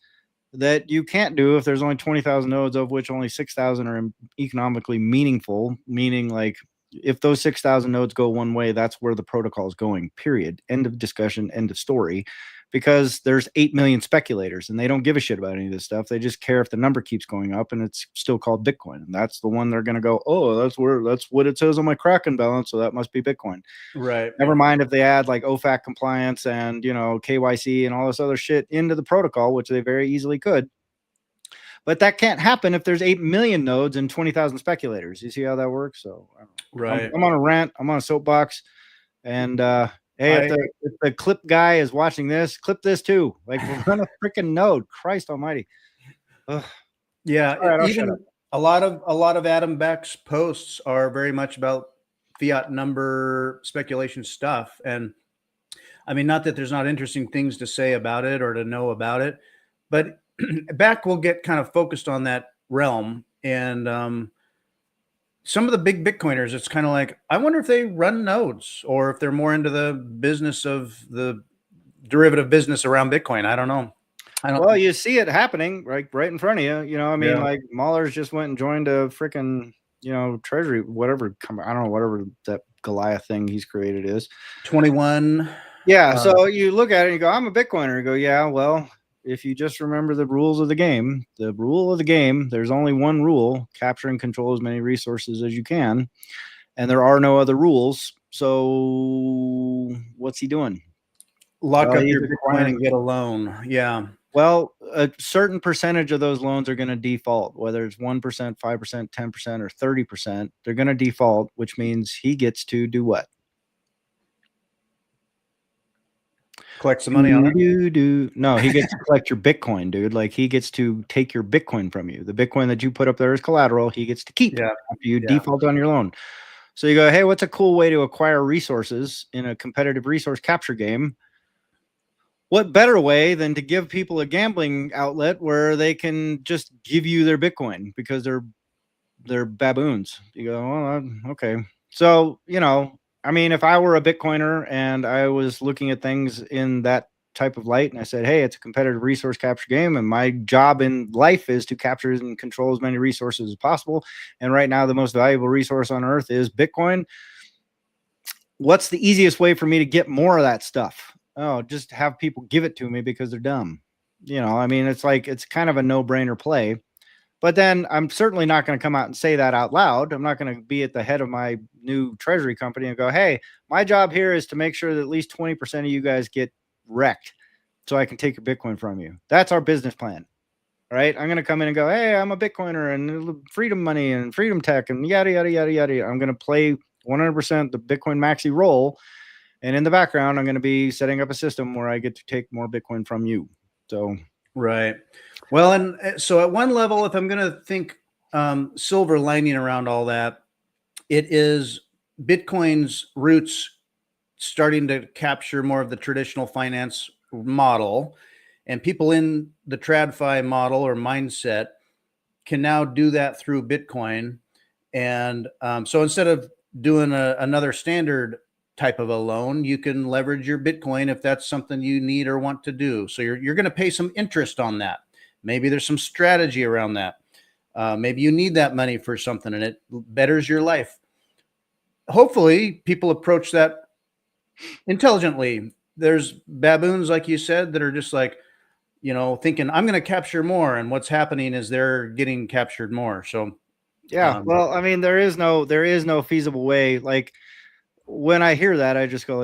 that you can't do if there's only 20,000 nodes, of which only 6,000 are economically meaningful, meaning like if those 6,000 nodes go one way, that's where the protocol is going, period. End of discussion, end of story. Because there's 8 million speculators and they don't give a shit about any of this stuff. They just care if the number keeps going up, and it's still called Bitcoin. And that's the one they're going to go, oh, that's what it says on my Kraken balance. So that must be Bitcoin. Right. Never mind if they add like OFAC compliance and, KYC and all this other shit into the protocol, which they very easily could. But that can't happen if there's 8 million nodes and 20,000 speculators. You see how that works? So right. I'm on a rant. I'm on a soapbox. And hey, if the clip guy is watching this, clip this too. Like, run a freaking node. Christ almighty. Ugh. Yeah. Right, even a lot of Adam Beck's posts are very much about fiat number speculation stuff. And I mean, not that there's not interesting things to say about it or to know about it, but Beck will get kind of focused on that realm. And some of the big Bitcoiners, it's kind of like, I wonder if they run nodes or if they're more into the business of the derivative business around Bitcoin. I don't know. Well, you see it happening right in front of you. Like Mahler's just went and joined a freaking, treasury, whatever. I don't know, whatever that Goliath thing he's created is. 21. Yeah. So you look at it and you go, I'm a Bitcoiner. You go, yeah, well, if you just remember the rules of the game, there's only one rule: capture and control as many resources as you can. And there are no other rules. So what's he doing? Lock up your Bitcoin and get a loan. Yeah. Well, a certain percentage of those loans are going to default, whether it's 1%, 5%, 10%, or 30%. They're going to default, which means he gets to do what? Collect some money on it. No, he gets to collect your Bitcoin, dude. Like, he gets to take your Bitcoin from you. The Bitcoin that you put up there as collateral, he gets to keep after you default on your loan. So you go, hey, what's a cool way to acquire resources in a competitive resource capture game? What better way than to give people a gambling outlet where they can just give you their Bitcoin because they're baboons? You go, well, okay. So, I mean, if I were a Bitcoiner and I was looking at things in that type of light and I said, hey, it's a competitive resource capture game and my job in life is to capture and control as many resources as possible. And right now, the most valuable resource on earth is Bitcoin. What's the easiest way for me to get more of that stuff? Oh, just have people give it to me because they're dumb. I mean, it's like, it's kind of a no-brainer play. But then I'm certainly not going to come out and say that out loud. I'm not going to be at the head of my new treasury company and go, hey, my job here is to make sure that at least 20% of you guys get wrecked so I can take your Bitcoin from you. That's our business plan. Right? I'm going to come in and go, hey, I'm a Bitcoiner and freedom money and freedom tech and yada, yada, yada, yada. I'm going to play 100% the Bitcoin maxi role. And in the background, I'm going to be setting up a system where I get to take more Bitcoin from you. So, right. Well, and so at one level, if I'm going to think silver lining around all that, it is Bitcoin's roots starting to capture more of the traditional finance model, and people in the TradFi model or mindset can now do that through Bitcoin. And so instead of doing another standard type of a loan, you can leverage your Bitcoin if that's something you need or want to do. So you're going to pay some interest on that. Maybe there's some strategy around that. Maybe you need that money for something and it betters your life. Hopefully people approach that intelligently. There's baboons, like you said, that are just like, thinking I'm going to capture more. And what's happening is they're getting captured more. So, yeah, well, I mean, there is no feasible way. Like, when I hear that, I just go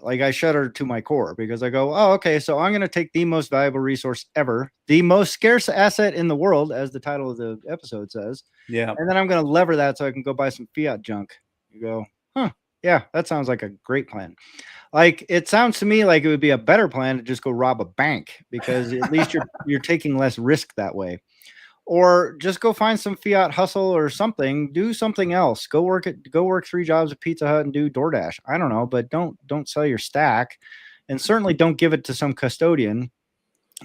like I shudder to my core because I go, oh, okay. So I'm going to take the most valuable resource ever, the most scarce asset in the world, as the title of the episode says. Yeah. And then I'm going to lever that so I can go buy some fiat junk. You go, huh? Yeah, that sounds like a great plan. Like, it sounds to me like it would be a better plan to just go rob a bank because at least you're taking less risk that way. or just go find some fiat hustle or something. Do something else. Go work 3 jobs at Pizza Hut and do DoorDash. I don't know, but don't sell your stack, and certainly don't give it to some custodian.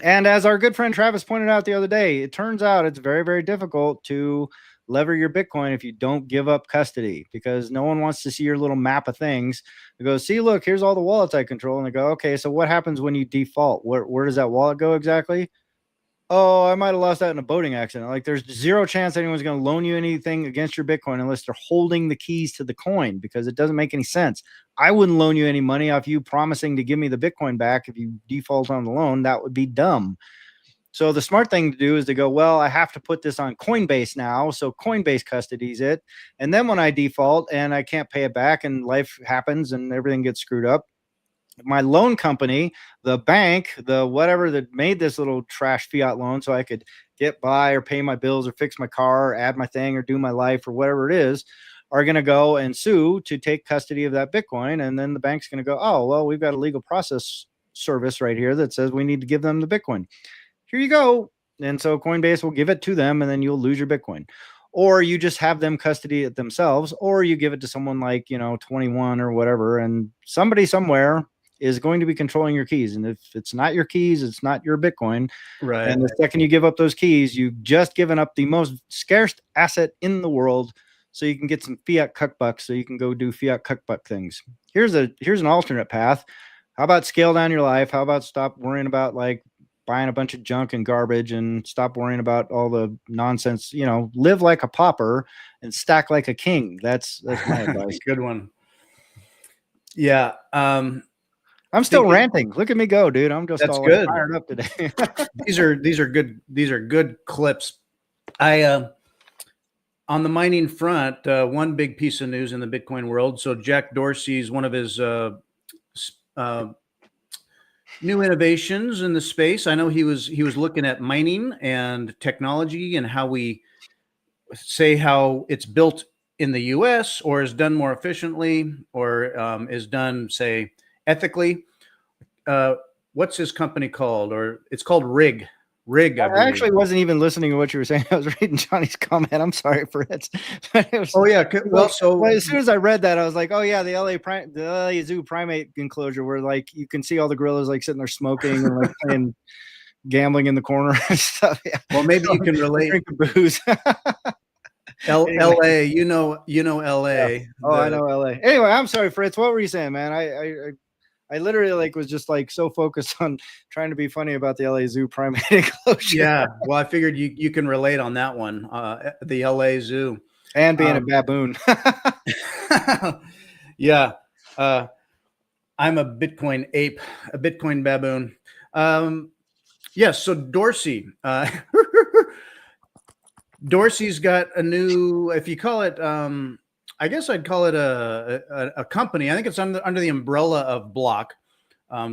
And as our good friend Travis pointed out the other day, it turns out it's very, very difficult to lever your Bitcoin if you don't give up custody, because no one wants to see your little map of things. They go, see, look, here's all the wallets I control. And they go, okay, so what happens when you default? Where does that wallet go exactly? Oh, I might have lost that in a boating accident. Like, there's zero chance anyone's going to loan you anything against your Bitcoin unless they're holding the keys to the coin, because it doesn't make any sense. I wouldn't loan you any money off you promising to give me the Bitcoin back if you default on the loan. That would be dumb. So the smart thing to do is to go, well, I have to put this on Coinbase now. So Coinbase custodies it. And then when I default and I can't pay it back and life happens and everything gets screwed up, my loan company, the bank, the whatever that made this little trash fiat loan so I could get by or pay my bills or fix my car or add my thing or do my life or whatever it is, are going to go and sue to take custody of that Bitcoin. And then the bank's going to go, oh, well, we've got a legal process service right here that says we need to give them the Bitcoin. Here you go. And so Coinbase will give it to them, and then you'll lose your Bitcoin. Or you just have them custody it themselves, or you give it to someone like, 21 or whatever, and somebody somewhere is going to be controlling your keys. And if it's not your keys, it's not your Bitcoin. Right. And the second you give up those keys, you've just given up the most scarce asset in the world, so you can get some fiat cuckbucks, so you can go do fiat cuckbuck things. Here's an alternate path. How about scale down your life? How about stop worrying about like buying a bunch of junk and garbage, and stop worrying about all the nonsense? Live like a pauper and stack like a king. That's my advice. Good one. Yeah. I'm still ranting. Look at me go, dude. I'm just all good. fired up today. These are good. These are good clips. On the mining front, one big piece of news in the Bitcoin world. So Jack Dorsey's one of his new innovations in the space. I know he was looking at mining and technology and how we say how it's built in the U.S. or is done more efficiently or is done, say, ethically. What's his company called? Or it's called Rig. I actually wasn't even listening to what you were saying. I was reading Johnny's comment. I'm sorry for it. Oh yeah. Well, so as soon as I read that, I was like, oh yeah, the LA Zoo primate enclosure where like you can see all the gorillas like sitting there smoking and like playing gambling in the corner and stuff. Yeah. Well, maybe you can relate. Drinking booze. LA, you know LA. Yeah. Oh, I know LA. Anyway, I'm sorry, Fritz. What were you saying, man? I literally like was just like so focused on trying to be funny about the LA Zoo primate enclosure. Yeah, well, I figured you can relate on that one. The LA Zoo and being a baboon. Yeah, I'm a Bitcoin ape, a Bitcoin baboon. Yes, so Dorsey. Dorsey's got a new, if you call it, I guess I'd call it a company. I think it's under the umbrella of Block,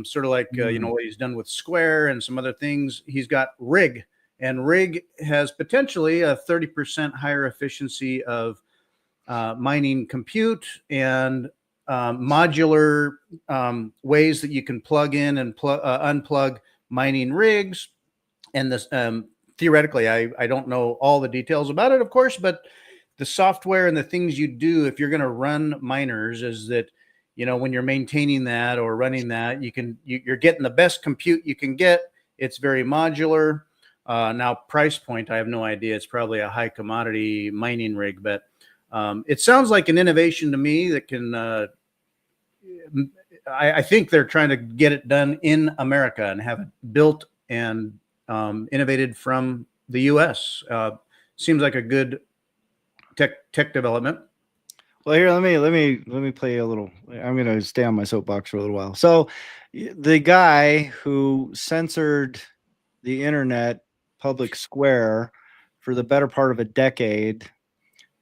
sort of like what he's done with Square and some other things. He's got Rig, and Rig has potentially a 30% higher efficiency of mining compute and modular ways that you can plug in and unplug mining rigs. And this theoretically, I don't know all the details about it, of course, but the software and the things you do if you're going to run miners is that, when you're maintaining that or running that, you're getting the best compute you can get. It's very modular. Now, price point, I have no idea. It's probably a high commodity mining rig, but it sounds like an innovation to me that can, I think they're trying to get it done in America and have it built and innovated from the U.S. Seems like a good tech development. Well, here, let me play a little. I'm going to stay on my soapbox for a little while. So the guy who censored the internet public square for the better part of a decade,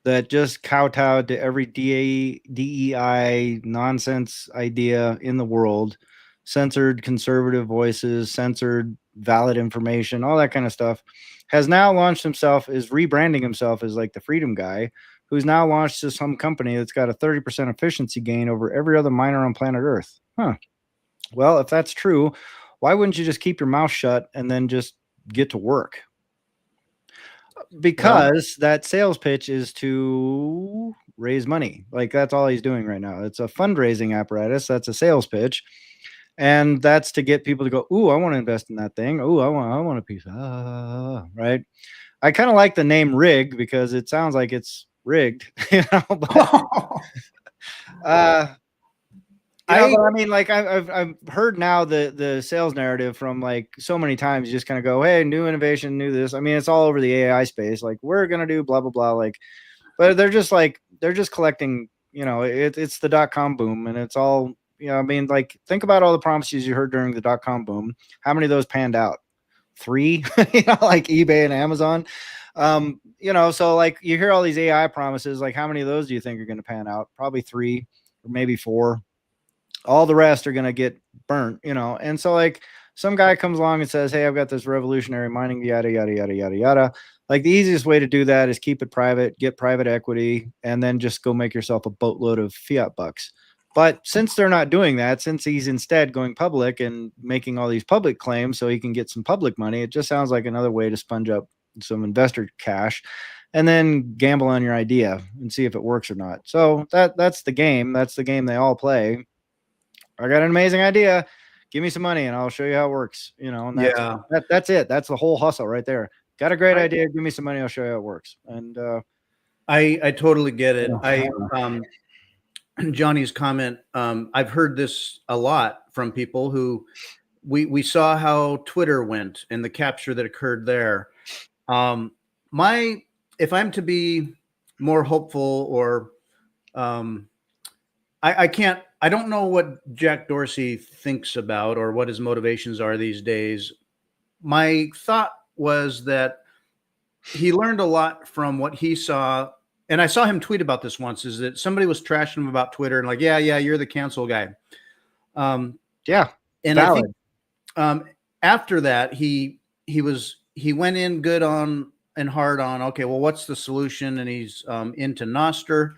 that just kowtowed to every DEI nonsense idea in the world, censored conservative voices, censored valid information, all that kind of stuff, has now launched himself, is rebranding himself as like the freedom guy, who's now launched to some company that's got a 30% efficiency gain over every other miner on planet Earth. Well, if that's true, why wouldn't you just keep your mouth shut and then just get to work? because that sales pitch is to raise money. Like that's all he's doing right now. It's a fundraising apparatus. That's a sales pitch. And that's to get people to go, ooh, I want to invest in that thing. Ooh, I want a piece. Right. I kind of like the name Rig because it sounds like it's rigged, you know. But, I mean, like I've heard now the sales narrative from like so many times. You just kind of go, hey, new innovation, new this. I mean, it's all over the AI space. Like we're gonna do blah blah blah. Like, but they're just collecting. You know, it's the .com boom, and it's all. You know, I mean, like think about all the promises you heard during the .com boom. How many of those panned out? 3, you know, like eBay and Amazon. You know, so like you hear all these AI promises. Like how many of those do you think are going to pan out? Probably 3 or maybe 4. All the rest are going to get burnt, you know? And so like some guy comes along and says, hey, I've got this revolutionary mining, yada, yada, yada, yada, yada. Like the easiest way to do that is keep it private, get private equity, and then just go make yourself a boatload of fiat bucks. But since they're not doing that, since he's instead going public and making all these public claims so he can get some public money, it just sounds like another way to sponge up some investor cash and then gamble on your idea and see if it works or not. So that's the game. That's the game they all play. I got an amazing idea. Give me some money and I'll show you how it works. You know, and that's it. That's the whole hustle right there. Got a great idea. Give me some money. I'll show you how it works. And I totally get it. Johnny's comment. I've heard this a lot from people who we saw how Twitter went and the capture that occurred there. If I'm to be more hopeful or I don't know what Jack Dorsey thinks about or what his motivations are these days. My thought was that he learned a lot from what he saw. And I saw him tweet about this once, is that somebody was trashing him about Twitter and like, yeah, you're the cancel guy. Yeah. And valid. I think after that, he went in good on and hard on, okay, well, what's the solution? And he's into Nostr.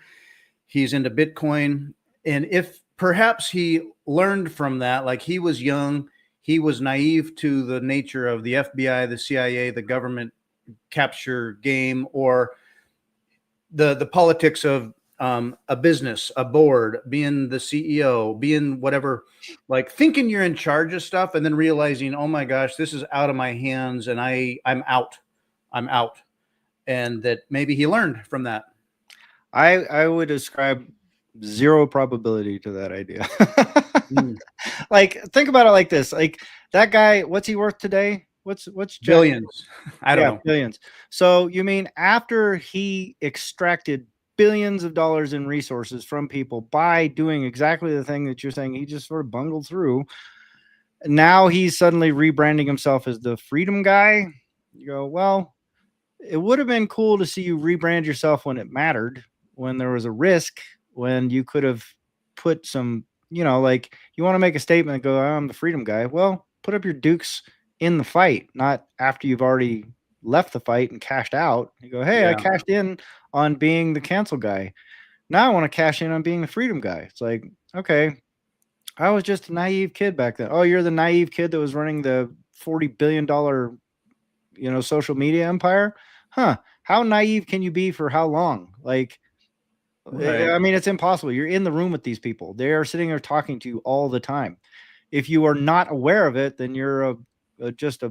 He's into Bitcoin. And if perhaps he learned from that, like he was young, he was naive to the nature of the FBI, the CIA, the government capture game, or the politics of a business, a board, being the CEO, being whatever, like thinking you're in charge of stuff and then realizing, oh my gosh, this is out of my hands and I'm out. And that maybe he learned from that. I would ascribe 0 probability to that idea. Like think about it like this. Like that guy, what's he worth today? What's billions? I don't know. Billions. So you mean after he extracted billions of dollars in resources from people by doing exactly the thing that you're saying he just sort of bungled through, now he's suddenly rebranding himself as the freedom guy? You go, well, it would have been cool to see you rebrand yourself when it mattered, when there was a risk, when you could have put some, you know, like you want to make a statement and go, I'm the freedom guy. Well, put up your dukes in the fight, not after you've already left the fight and cashed out. You go, hey, I cashed in on being the cancel guy. Now I want to cash in on being the freedom guy. It's like, okay, I was just a naive kid back then. Oh, you're the naive kid that was running the $40 billion, you know, social media empire? Huh. How naive can you be for how long? Like, right. I mean, it's impossible. You're in the room with these people. They are sitting there talking to you all the time. If you are not aware of it, then you're just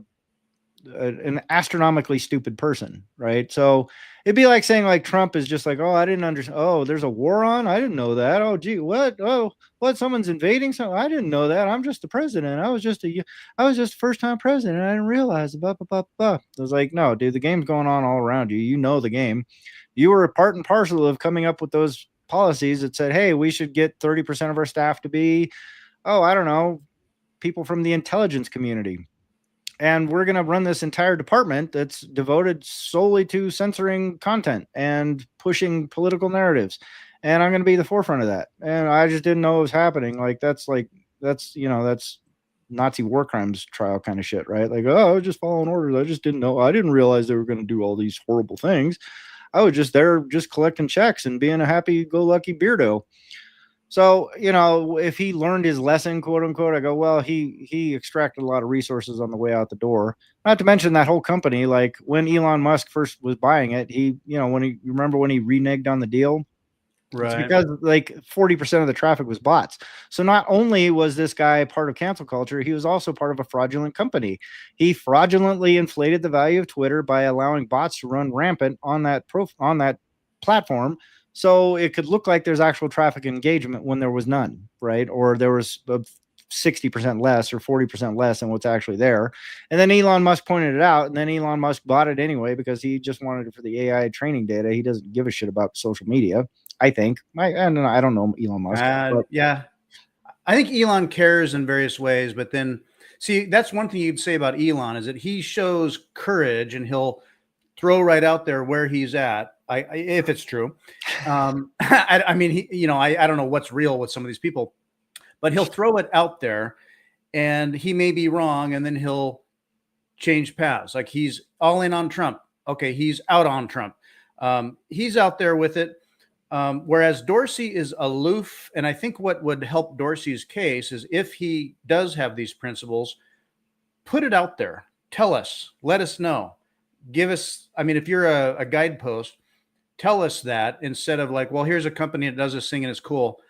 an astronomically stupid person, right? So it'd be like saying like Trump is just like, oh, I didn't understand. Oh, there's a war on? I didn't know that. Oh, gee, what? Oh, what? Someone's invading something? I didn't know that. I'm just the president. I was just first-time president. I didn't realize. Blah, blah, blah, blah. I was like, no, dude, the game's going on all around you. You know the game. You were a part and parcel of coming up with those policies that said, hey, we should get 30% of our staff to be, oh, I don't know, people from the intelligence community. And we're going to run this entire department that's devoted solely to censoring content and pushing political narratives. And I'm going to be the forefront of that. And I just didn't know it was happening. That's Nazi war crimes trial kind of shit, right? Like, oh, I was just following orders. I just didn't know. I didn't realize they were going to do all these horrible things. I was just there just collecting checks and being a happy-go-lucky beardo. So, if he learned his lesson, quote unquote, I go, well, he extracted a lot of resources on the way out the door. Not to mention that whole company, like when Elon Musk first was buying it, remember when he reneged on the deal? It's Right. because like 40% of the traffic was bots. So not only was this guy part of cancel culture, he was also part of a fraudulent company. He fraudulently inflated the value of Twitter by allowing bots to run rampant on that platform. So it could look like there's actual traffic engagement when there was none, right? Or there was 60% less or 40% less than what's actually there. And then Elon Musk pointed it out, and then Elon Musk bought it anyway because he just wanted it for the AI training data. He doesn't give a shit about social media. I think. I don't know Elon Musk. But. Yeah. I think Elon cares in various ways, but then see, that's one thing you'd say about Elon is that he shows courage and he'll throw right out there where he's at. If it's true. I mean, I don't know what's real with some of these people, but he'll throw it out there and he may be wrong. And then he'll change paths. Like he's all in on Trump. Okay. He's out on Trump. He's out there with it. Whereas Dorsey is aloof. And I think what would help Dorsey's case is if he does have these principles, put it out there. Tell us, let us know. Give us, I mean, if you're a guidepost, tell us that instead of like, well, here's a company that does this thing and it's cool.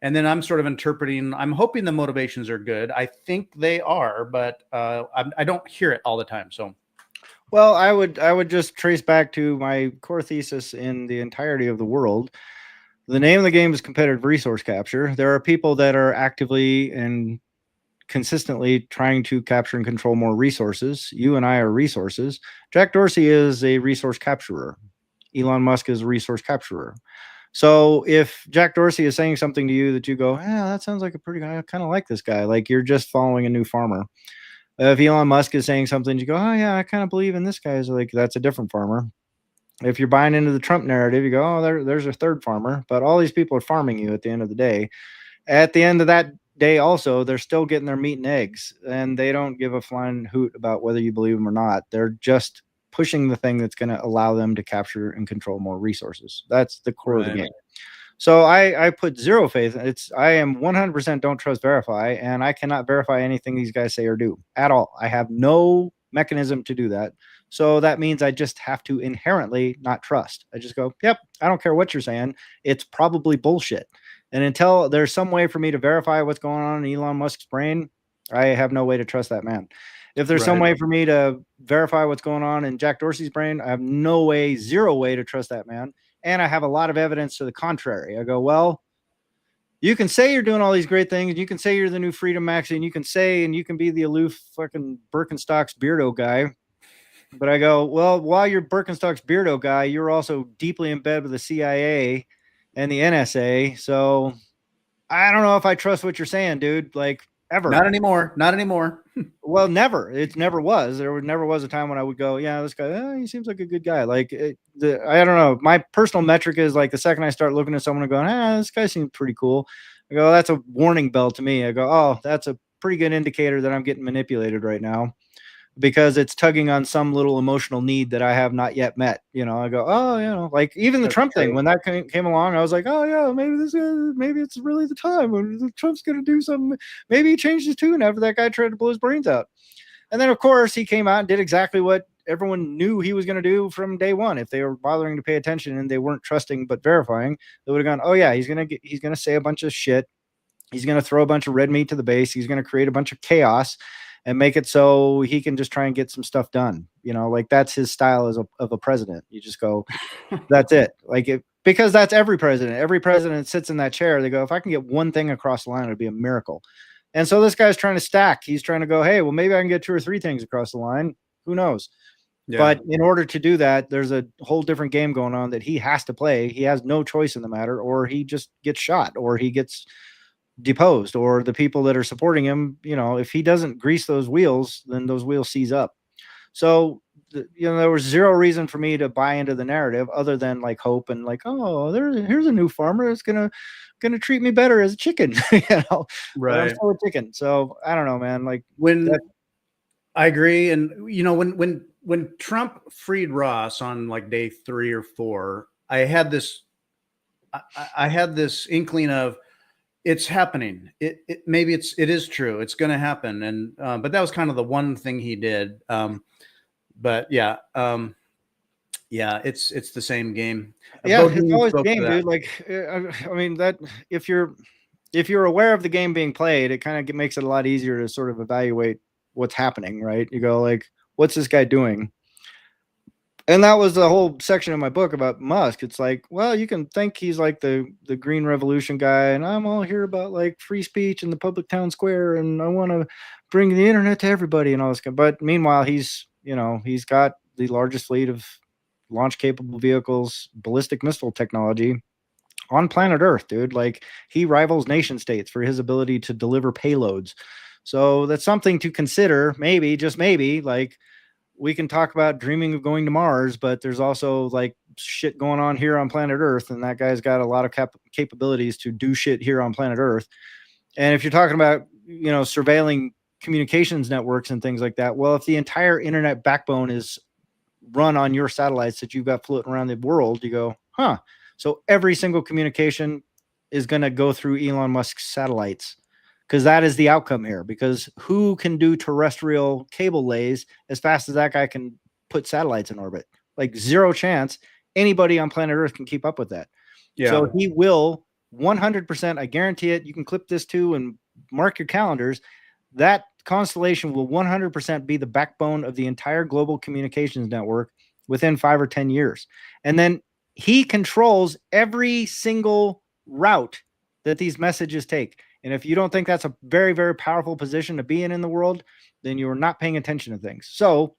And then I'm sort of interpreting, I'm hoping the motivations are good. I think they are, but I don't hear it all the time. So. Well, I would just trace back to my core thesis in the entirety of the world. The name of the game is competitive resource capture. There are people that are actively and consistently trying to capture and control more resources. You and I are resources. Jack Dorsey is a resource capturer. Elon Musk is a resource capturer. So if Jack Dorsey is saying something to you that you go, that sounds like I kind of like this guy. Like you're just following a new farmer. If Elon Musk is saying something, you go, oh yeah, I kind of believe in this guy. Is like, that's a different farmer. If you're buying into the Trump narrative, you go, oh, there's a third farmer. But all these people are farming you at the end of the day. At the end of that day, also, they're still getting their meat and eggs, and they don't give a flying hoot about whether you believe them or not. They're just pushing the thing that's going to allow them to capture and control more resources. That's the core of the game. So I put zero faith. I am 100% don't trust verify, and I cannot verify anything these guys say or do at all. I have no mechanism to do that. So that means I just have to inherently not trust. I just go, yep, I don't care what you're saying. It's probably bullshit. And until there's some way for me to verify what's going on in Elon Musk's brain, I have no way to trust that man. If there's some way for me to verify what's going on in Jack Dorsey's brain, I have zero way to trust that man. And I have a lot of evidence to the contrary. I go, well, you can say you're doing all these great things. You can say you're the new Freedom Maxi, and you can say, and you can be the aloof fucking Birkenstocks Beardo guy. But I go, well, while you're Birkenstocks Beardo guy, you're also deeply in bed with the CIA and the NSA. So I don't know if I trust what you're saying, dude. Like ever. Not anymore. Well, never. It never was. There never was a time when I would go, yeah, this guy, he seems like a good guy. Like I don't know. My personal metric is like the second I start looking at someone and going, this guy seems pretty cool. I go, that's a warning bell to me. I go, oh, that's a pretty good indicator that I'm getting manipulated right now, because it's tugging on some little emotional need that I have not yet met. I go, like even the Trump thing, when that came along, I was like, oh yeah, maybe it's really the time when Trump's going to do something. Maybe he changed his tune after that guy tried to blow his brains out. And then of course he came out and did exactly what everyone knew he was going to do from day one. If they were bothering to pay attention and they weren't trusting but verifying, they would have gone, oh yeah, he's going to say a bunch of shit. He's going to throw a bunch of red meat to the base. He's going to create a bunch of chaos and make it so he can just try and get some stuff done. Like that's his style of a president. You just go, that's it. Because that's every president. Every president sits in that chair. They go, if I can get one thing across the line, it'd be a miracle. And so this guy's trying to stack. He's trying to go, hey, well, maybe I can get 2 or 3 things across the line. Who knows? Yeah. But in order to do that, there's a whole different game going on that he has to play. He has no choice in the matter, or he just gets shot, or he gets deposed, or the people that are supporting him, if he doesn't grease those wheels, then those wheels seize up. So, there was zero reason for me to buy into the narrative other than like hope and like, oh, here's a new farmer that's gonna treat me better as a chicken, right? I'm still a chicken. So I don't know, man. Like I agree, and when Trump freed Ross on like day 3 or 4, I had this inkling of, it's happening. Maybe it is true. It's going to happen. And but that was kind of the one thing he did. But yeah, it's the same game. Yeah, it's always a game, dude. Like, I mean, that if you're aware of the game being played, it kind of makes it a lot easier to sort of evaluate what's happening, right? You go like, what's this guy doing? And that was the whole section of my book about Musk. It's like, well, you can think he's like the green revolution guy, and I'm all here about like free speech and the public town square, and I want to bring the internet to everybody and all this. But meanwhile, he's got the largest fleet of launch capable vehicles, ballistic missile technology on planet Earth, dude. Like, he rivals nation states for his ability to deliver payloads. So that's something to consider. Maybe, just maybe, like, we can talk about dreaming of going to Mars, but there's also like shit going on here on planet Earth. And that guy's got a lot of capabilities to do shit here on planet Earth. And if you're talking about, surveilling communications networks and things like that, well, if the entire internet backbone is run on your satellites that you've got floating around the world, you go, huh. So every single communication is going to go through Elon Musk's satellites, because that is the outcome here. Because who can do terrestrial cable lays as fast as that guy can put satellites in orbit? Like, zero chance anybody on planet Earth can keep up with that. Yeah. So he will 100%, I guarantee it. You can clip this too and mark your calendars. That constellation will 100% be the backbone of the entire global communications network within 5 or 10 years. And then he controls every single route that these messages take. And if you don't think that's a very, very powerful position to be in the world, then you're not paying attention to things. So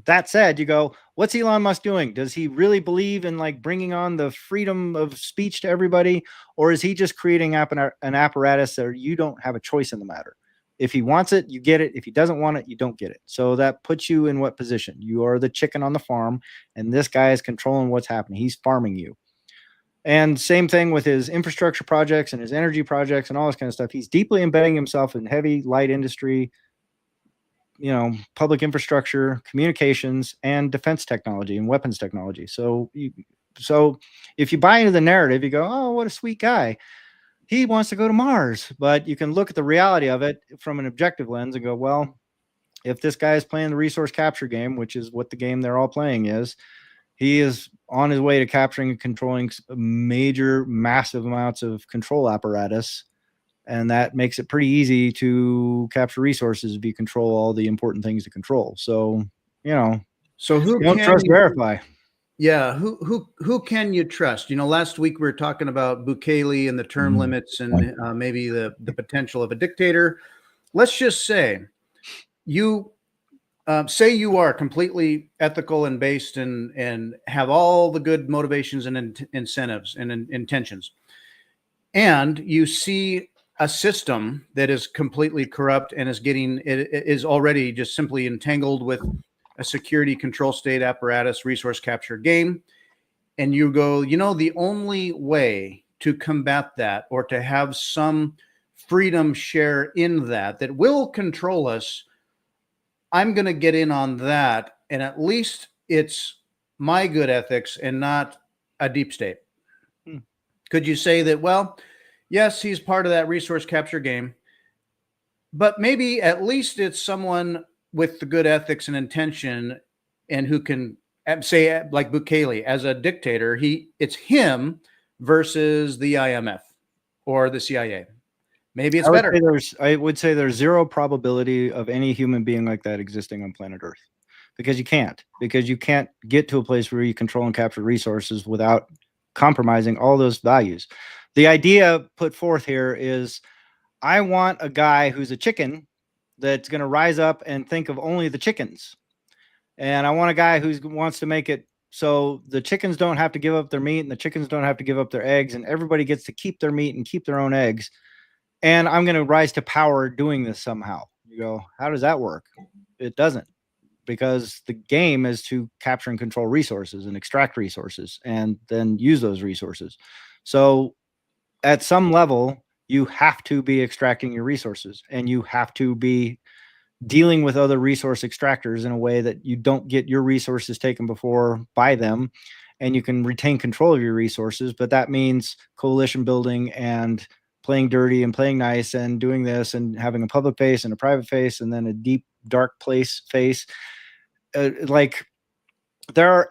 that said, you go, what's Elon Musk doing? Does he really believe in like bringing on the freedom of speech to everybody? Or is he just creating an apparatus that you don't have a choice in the matter? If he wants it, you get it. If he doesn't want it, you don't get it. So that puts you in what position? You are the chicken on the farm, and this guy is controlling what's happening. He's farming you. And same thing with his infrastructure projects and his energy projects and all this kind of stuff. He's deeply embedding himself in heavy, light industry, public infrastructure, communications, and defense technology and weapons technology. So if you buy into the narrative, you go, oh, what a sweet guy. He wants to go to Mars. But you can look at the reality of it from an objective lens and go, well, if this guy is playing the resource capture game, which is what the game they're all playing is, he is on his way to capturing and controlling major, massive amounts of control apparatus. And that makes it pretty easy to capture resources if you control all the important things to control. So, so who don't trust, verify. Yeah. Who can you trust? Last week we were talking about Bukele and the term limits and maybe the potential of a dictator. Let's just say you are completely ethical and based and have all the good motivations and incentives and intentions, and you see a system that is completely corrupt and is already just simply entangled with a security control state apparatus resource capture game. And you go, the only way to combat that, or to have some freedom share in that will control us, I'm going to get in on that. And at least it's my good ethics and not a deep state. Could you say that, well, yes, he's part of that resource capture game, but maybe at least it's someone with the good ethics and intention, and who can say, like Bukele as a dictator, it's him versus the IMF or the CIA. Maybe it's better. I would say there's zero probability of any human being like that existing on planet Earth, because you can't get to a place where you control and capture resources without compromising all those values. The idea put forth here is, I want a guy who's a chicken that's going to rise up and think of only the chickens. And I want a guy who wants to make it so the chickens don't have to give up their meat, and the chickens don't have to give up their eggs, and everybody gets to keep their meat and keep their own eggs. And I'm going to rise to power doing this somehow. You go, how does that work? It doesn't, because the game is to capture and control resources and extract resources and then use those resources. So at some level, you have to be extracting your resources, and you have to be dealing with other resource extractors in a way that you don't get your resources taken before by them, and you can retain control of your resources. But that means coalition building and playing dirty and playing nice and doing this and having a public face and a private face and then a deep, dark place face. Like there are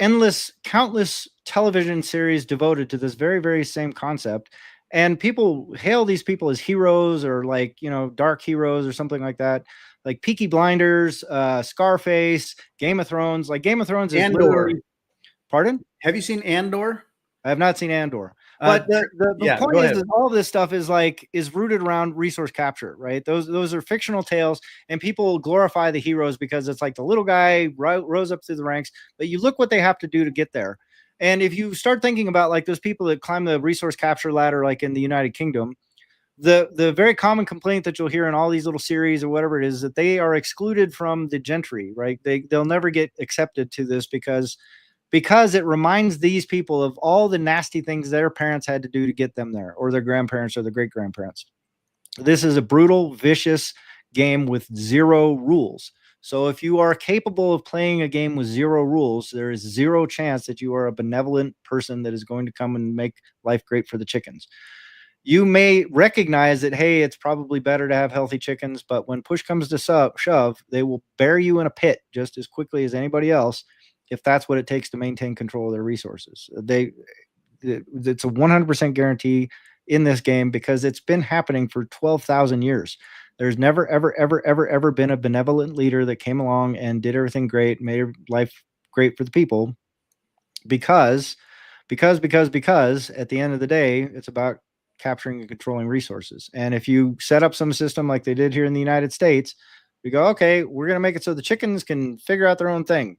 countless television series devoted to this very, very same concept. And people hail these people as heroes or like, dark heroes or something like that. Like Peaky Blinders, Scarface, Game of Thrones. Like Game of Thrones is literally. Pardon? Have you seen Andor? I have not seen Andor. But the point is that all this stuff is rooted around resource capture, right? Those are fictional tales, and people glorify the heroes because it's like the little guy rose up through the ranks. But you look what they have to do to get there. And if you start thinking about like those people that climb the resource capture ladder, like in the United Kingdom, the very common complaint that you'll hear in all these little series or whatever it is that they are excluded from the gentry, right? They'll never get accepted to this because it reminds these people of all the nasty things their parents had to do to get them there, or their grandparents or their great-grandparents. This is a brutal, vicious game with zero rules. So if you are capable of playing a game with zero rules, there is zero chance that you are a benevolent person that is going to come and make life great for the chickens. You may recognize that, hey, it's probably better to have healthy chickens, but when push comes to shove, they will bury you in a pit just as quickly as anybody else if that's what it takes to maintain control of their resources. It's a 100% guarantee in this game because it's been happening for 12,000 years. There's never, ever, ever, ever, ever been a benevolent leader that came along and did everything great, made life great for the people because at the end of the day, it's about capturing and controlling resources. And if you set up some system like they did here in the United States, we go, okay, we're going to make it so the chickens can figure out their own thing.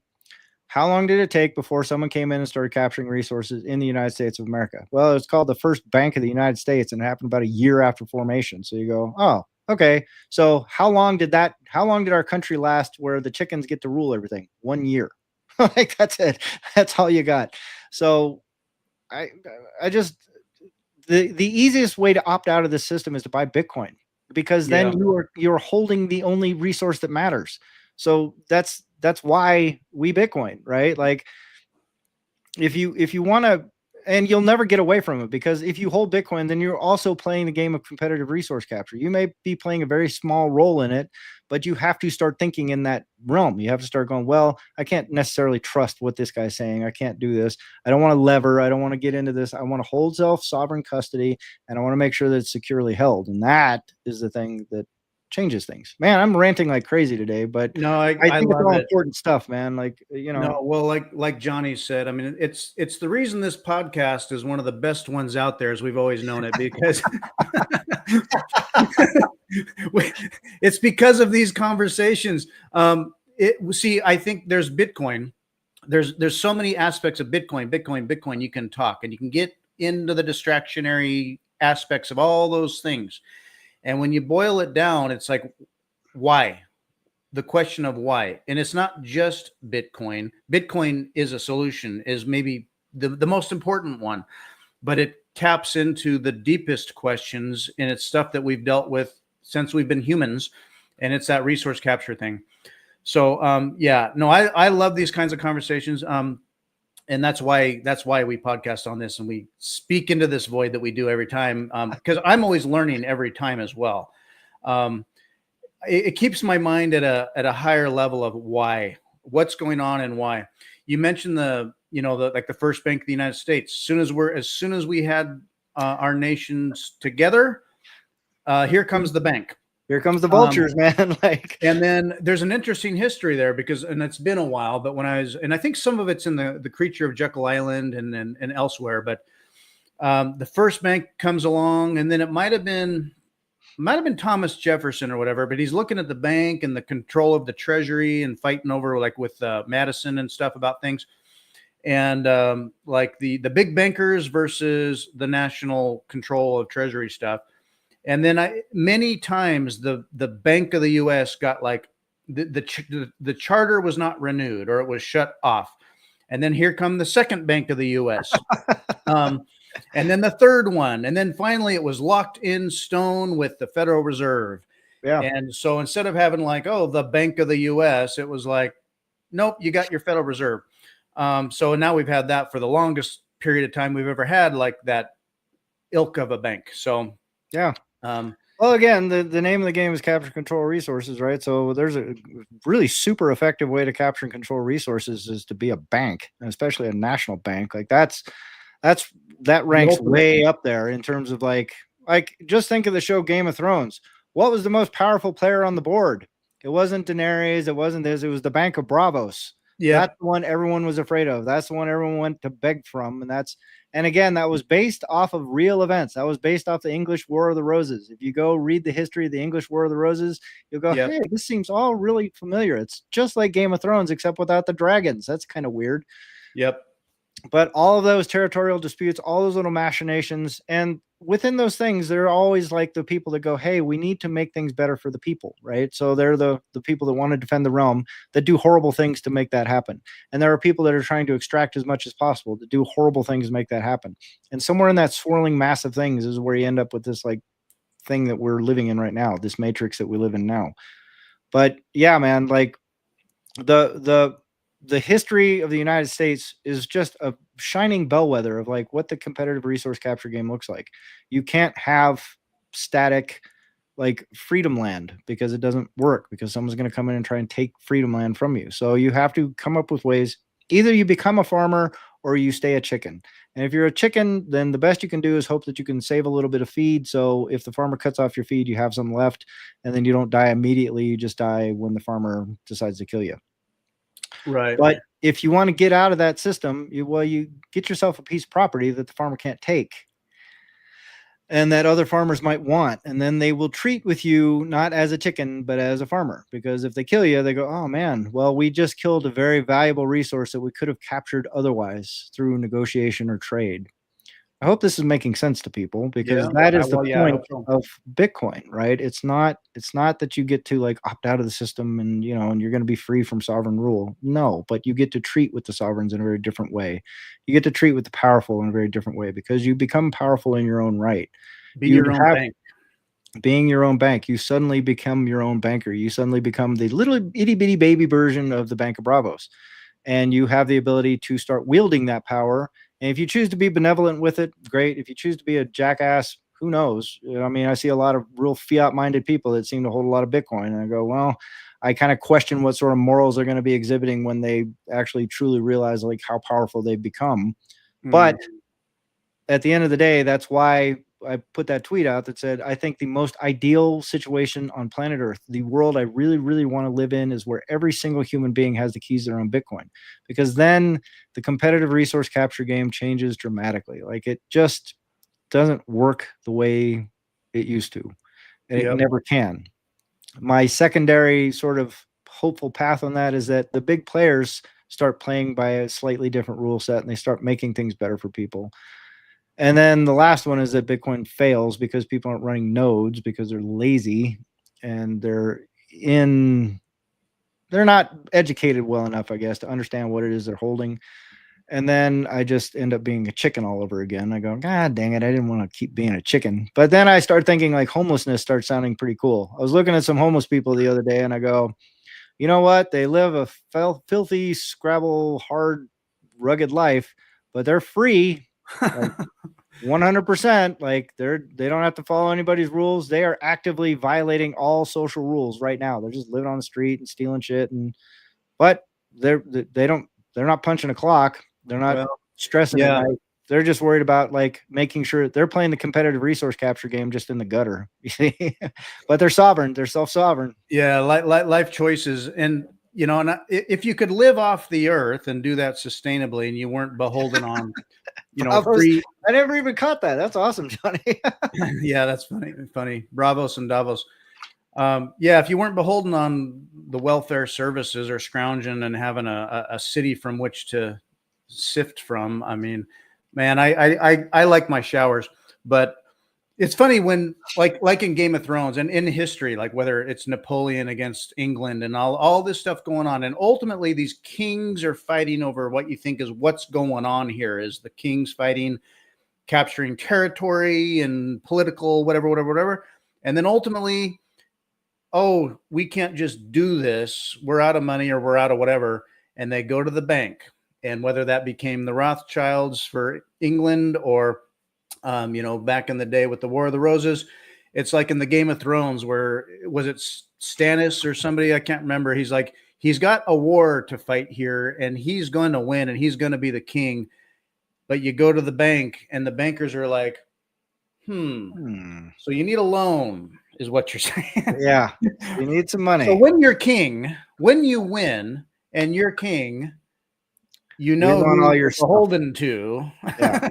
How long did it take before someone came in and started capturing resources in the United States of America? Well, it's called the First Bank of the United States, and it happened about a year after formation. So you go, oh, okay. So how long did our country last where the chickens get to rule everything? 1 year. Like that's it. That's all you got. So I just, the easiest way to opt out of this system is to buy Bitcoin, because then you're holding the only resource that matters. So that's why we Bitcoin, right? Like if you want to, and you'll never get away from it, because if you hold Bitcoin, then you're also playing the game of competitive resource capture. You may be playing a very small role in it, but you have to start thinking in that realm. You have to start going, well, I can't necessarily trust what this guy's saying. I can't do this. I don't want to lever. I don't want to get into this. I want to hold self-sovereign custody, and I want to make sure that it's securely held. And that is the thing that changes things. Man, I'm ranting like crazy today, but no, I think it's all it. important stuff, man. Like, No, well, like Johnny said, I mean, it's the reason this podcast is one of the best ones out there, as we've always known it, because it's because of these conversations. See, I think there's Bitcoin. There's so many aspects of Bitcoin. You can talk and you can get into the distractionary aspects of all those things. And when you boil it down, it's like, why? The question of why. And it's not just Bitcoin. Bitcoin is a solution, is maybe the most important one, but it taps into the deepest questions, and it's stuff that we've dealt with since we've been humans, and it's that resource capture thing. So I love these kinds of conversations. And that's why we podcast on this, and we speak into this void that we do every time, because I'm always learning every time as well. It keeps my mind at a higher level of what's going on and why. You mentioned the First Bank of the United States. As soon as we had our nations together, here comes the bank. Here comes the vultures, man. And then there's an interesting history there, and it's been a while, but and I think some of it's in the Creature of Jekyll Island and elsewhere, but the first bank comes along, and then it might have been Thomas Jefferson or whatever, but he's looking at the bank and the control of the treasury and fighting over with Madison and stuff about things. And like the big bankers versus the national control of treasury stuff. And then many times the Bank of the U.S. got like the charter was not renewed, or it was shut off. And then here come the second Bank of the U.S. And then the third one. And then finally it was locked in stone with the Federal Reserve. Yeah. And so instead of having the Bank of the U.S., it was like, nope, you got your Federal Reserve. So now we've had that for the longest period of time we've ever had, like that ilk of a bank. So Yeah. Um, Well, again, the name of the game is capture, control resources, right? So there's a really super effective way to capture and control resources is to be a bank, and especially a national bank. Like that ranks way up there in terms of like just think of the show Game of Thrones. What was the most powerful player on the board? It wasn't Daenerys. It wasn't this. It was the Bank of Bravos. yeah, That's the one everyone was afraid of. That's the one everyone went to beg from, and again, that was based off of real events. That was based off the English War of the Roses. If you go read the history of the English War of the Roses, you'll go, yep. hey, this seems all really familiar. It's just like Game of Thrones, except without the dragons. That's kind of weird. Yep. But all of those territorial disputes, all those little machinations, and within those things, there are always like the people that go, hey, we need to make things better for the people, right? So they're the people that want to defend the realm that do horrible things to make that happen. And there are people that are trying to extract as much as possible to do horrible things to make that happen. And somewhere in that swirling mass of things is where you end up with this like thing that we're living in right now, this matrix that we live in now. But yeah, man, like the history of the United States is just a shining bellwether of like what the competitive resource capture game looks like. You can't have static like freedom land because it doesn't work because someone's going to come in and try and take freedom land from you. So you have to come up with ways. Either you become a farmer or you stay a chicken. And if you're a chicken, then the best you can do is hope that you can save a little bit of feed. So if the farmer cuts off your feed, you have some left and then you don't die immediately. You just die when the farmer decides to kill you. Right. But if you want to get out of that system, you get yourself a piece of property that the farmer can't take and that other farmers might want. And then they will treat with you not as a chicken, but as a farmer. Because if they kill you, they go, oh man, well, we just killed a very valuable resource that we could have captured otherwise through negotiation or trade. I hope this is making sense to people because that is the point of Bitcoin, right? It's not that you get to like opt out of the system and and you're going to be free from sovereign rule. No, but you get to treat with the sovereigns in a very different way. You get to treat with the powerful in a very different way because you become powerful in your own right. Be your own bank. Being your own bank, you suddenly become your own banker. You suddenly become the little itty bitty baby version of the Bank of Bravos. And you have the ability to start wielding that power. And if you choose to be benevolent with it, great. If you choose to be a jackass, who knows? I mean, I see a lot of real fiat-minded people that seem to hold a lot of Bitcoin. And I go, well, I kind of question what sort of morals they're going to be exhibiting when they actually truly realize like how powerful they've become. But at the end of the day, that's why I put that tweet out that said, I think the most ideal situation on planet Earth, the world I really, really want to live in is where every single human being has the keys to their own Bitcoin, because then the competitive resource capture game changes dramatically. Like it just doesn't work the way it used to, and it never can. My secondary sort of hopeful path on that is that the big players start playing by a slightly different rule set and they start making things better for people. And then the last one is that Bitcoin fails because people aren't running nodes because they're lazy and they're not educated well enough, I guess, to understand what it is they're holding. And then I just end up being a chicken all over again. I go, God dang it, I didn't want to keep being a chicken. But then I start thinking like homelessness starts sounding pretty cool. I was looking at some homeless people the other day and I go, you know what? They live a filthy, scrabble, hard, rugged life, but they're free. Like, 100%. Like they don't have to follow anybody's rules. They are actively violating all social rules right now. They're just living on the street and stealing shit. But they're not punching a clock. They're not stressing at night. They're just worried about like making sure they're playing the competitive resource capture game just in the gutter. You see, but they're sovereign. They're self-sovereign. Yeah, life choices, and and if you could live off the earth and do that sustainably, and you weren't beholden on, free. I never even caught that. That's awesome, Johnny. Yeah, that's funny. Bravos and Davos. Yeah, if you weren't beholden on the welfare services or scrounging and having a city from which to sift from, I mean, man, I like my showers, but it's funny when like in Game of Thrones and in history, like whether it's Napoleon against England and all this stuff going on, and ultimately these kings are fighting over what you think is what's going on here. Is the kings fighting, capturing territory and political whatever, and then ultimately, oh, we can't just do this. We're out of money or we're out of whatever, and they go to the bank. And whether that became the Rothschilds for England or back in the day with the War of the Roses, It's like in the Game of Thrones, where was it Stannis or somebody? I can't remember. He's like, he's got a war to fight here and he's going to win and he's going to be the king. But you go to the bank and the bankers are like, so you need a loan is what you're saying. Yeah. You need some money. So when you're king, when you win and you're king, you know who all you're your beholden to. Yeah,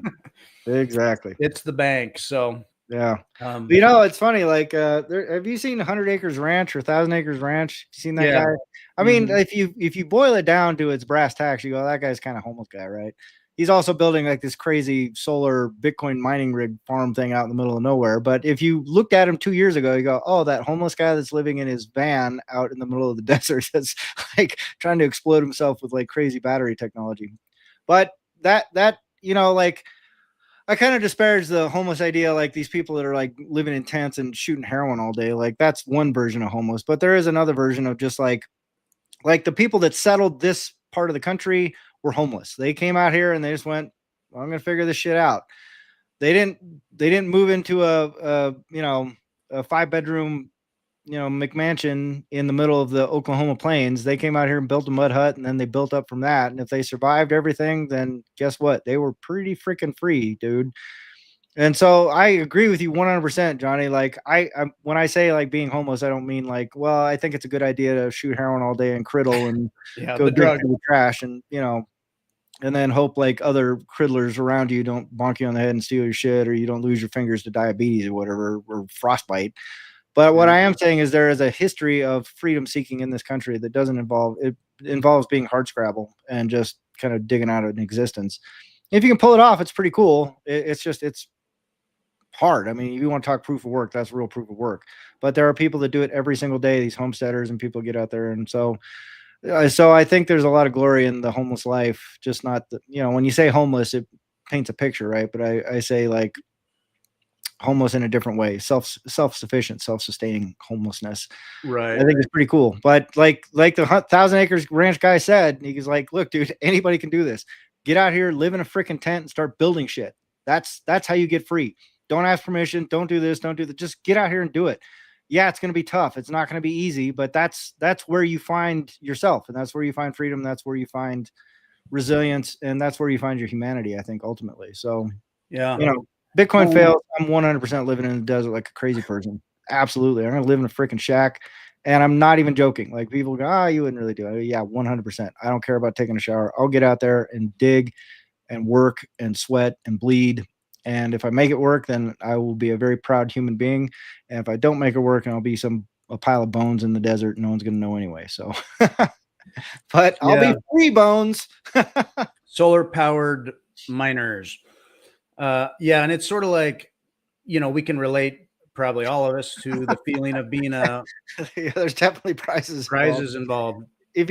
exactly. It's the bank. So yeah. It's funny. Like, have you seen 100 Acres Ranch or 1,000 Acres Ranch? You seen that guy? I mean, if you boil it down to its brass tacks, you go, that guy's kind of homeless guy, right? He's also building like this crazy solar Bitcoin mining rig farm thing out in the middle of nowhere. But if you looked at him 2 years ago, you go, oh, that homeless guy that's living in his van out in the middle of the desert that's like trying to explode himself with like crazy battery technology. But that like, I kind of disparage the homeless idea, like these people that are like living in tents and shooting heroin all day. Like that's one version of homeless, but there is another version of just like the people that settled this part of the country were homeless. They came out here and they just went, well, I'm going to figure this shit out. They didn't move into a 5-bedroom, McMansion in the middle of the Oklahoma plains. They came out here and built a mud hut and then they built up from that. And if they survived everything, then guess what? They were pretty freaking free, dude. And so I agree with you 100%, Johnny. Like I when I say like being homeless, I don't mean like, well, I think it's a good idea to shoot heroin all day and criddle and go drink the trash and, and then hope like other criddlers around you don't bonk you on the head and steal your shit, or you don't lose your fingers to diabetes or whatever, or frostbite. But what I am saying is there is a history of freedom seeking in this country that doesn't involves being hardscrabble and just kind of digging out an existence. If you can pull it off, it's pretty cool. It's hard. I mean, if you want to talk proof of work, that's real proof of work. But there are people that do it every single day, these homesteaders, and people get out there. And so I think there's a lot of glory in the homeless life, just not when you say homeless, it paints a picture, right? But I say like homeless in a different way, self-sufficient, self-sustaining homelessness. Right. I think it's pretty cool. But like the 1,000 Acres Ranch guy said, he's like, look, dude, anybody can do this. Get out here, live in a freaking tent and start building shit. That's how you get free. Don't ask permission. Don't do this. Don't do that. Just get out here and do it. Yeah, it's going to be tough. It's not going to be easy, but that's where you find yourself, and that's where you find freedom. That's where you find resilience, and that's where you find your humanity, I think, ultimately. So, yeah, Bitcoin fails. I'm 100% living in the desert like a crazy person. Absolutely. I'm going to live in a freaking shack, and I'm not even joking. Like people go, you wouldn't really do it. Yeah, 100%. I don't care about taking a shower. I'll get out there and dig and work and sweat and bleed. And if I make it work, then I will be a very proud human being. And if I don't make it work, I'll be a pile of bones in the desert. No one's going to know anyway. So, but I'll be free bones. Solar powered miners. Yeah. And it's sort of like, we can relate, probably all of us, to the feeling of being there's definitely prizes involved. If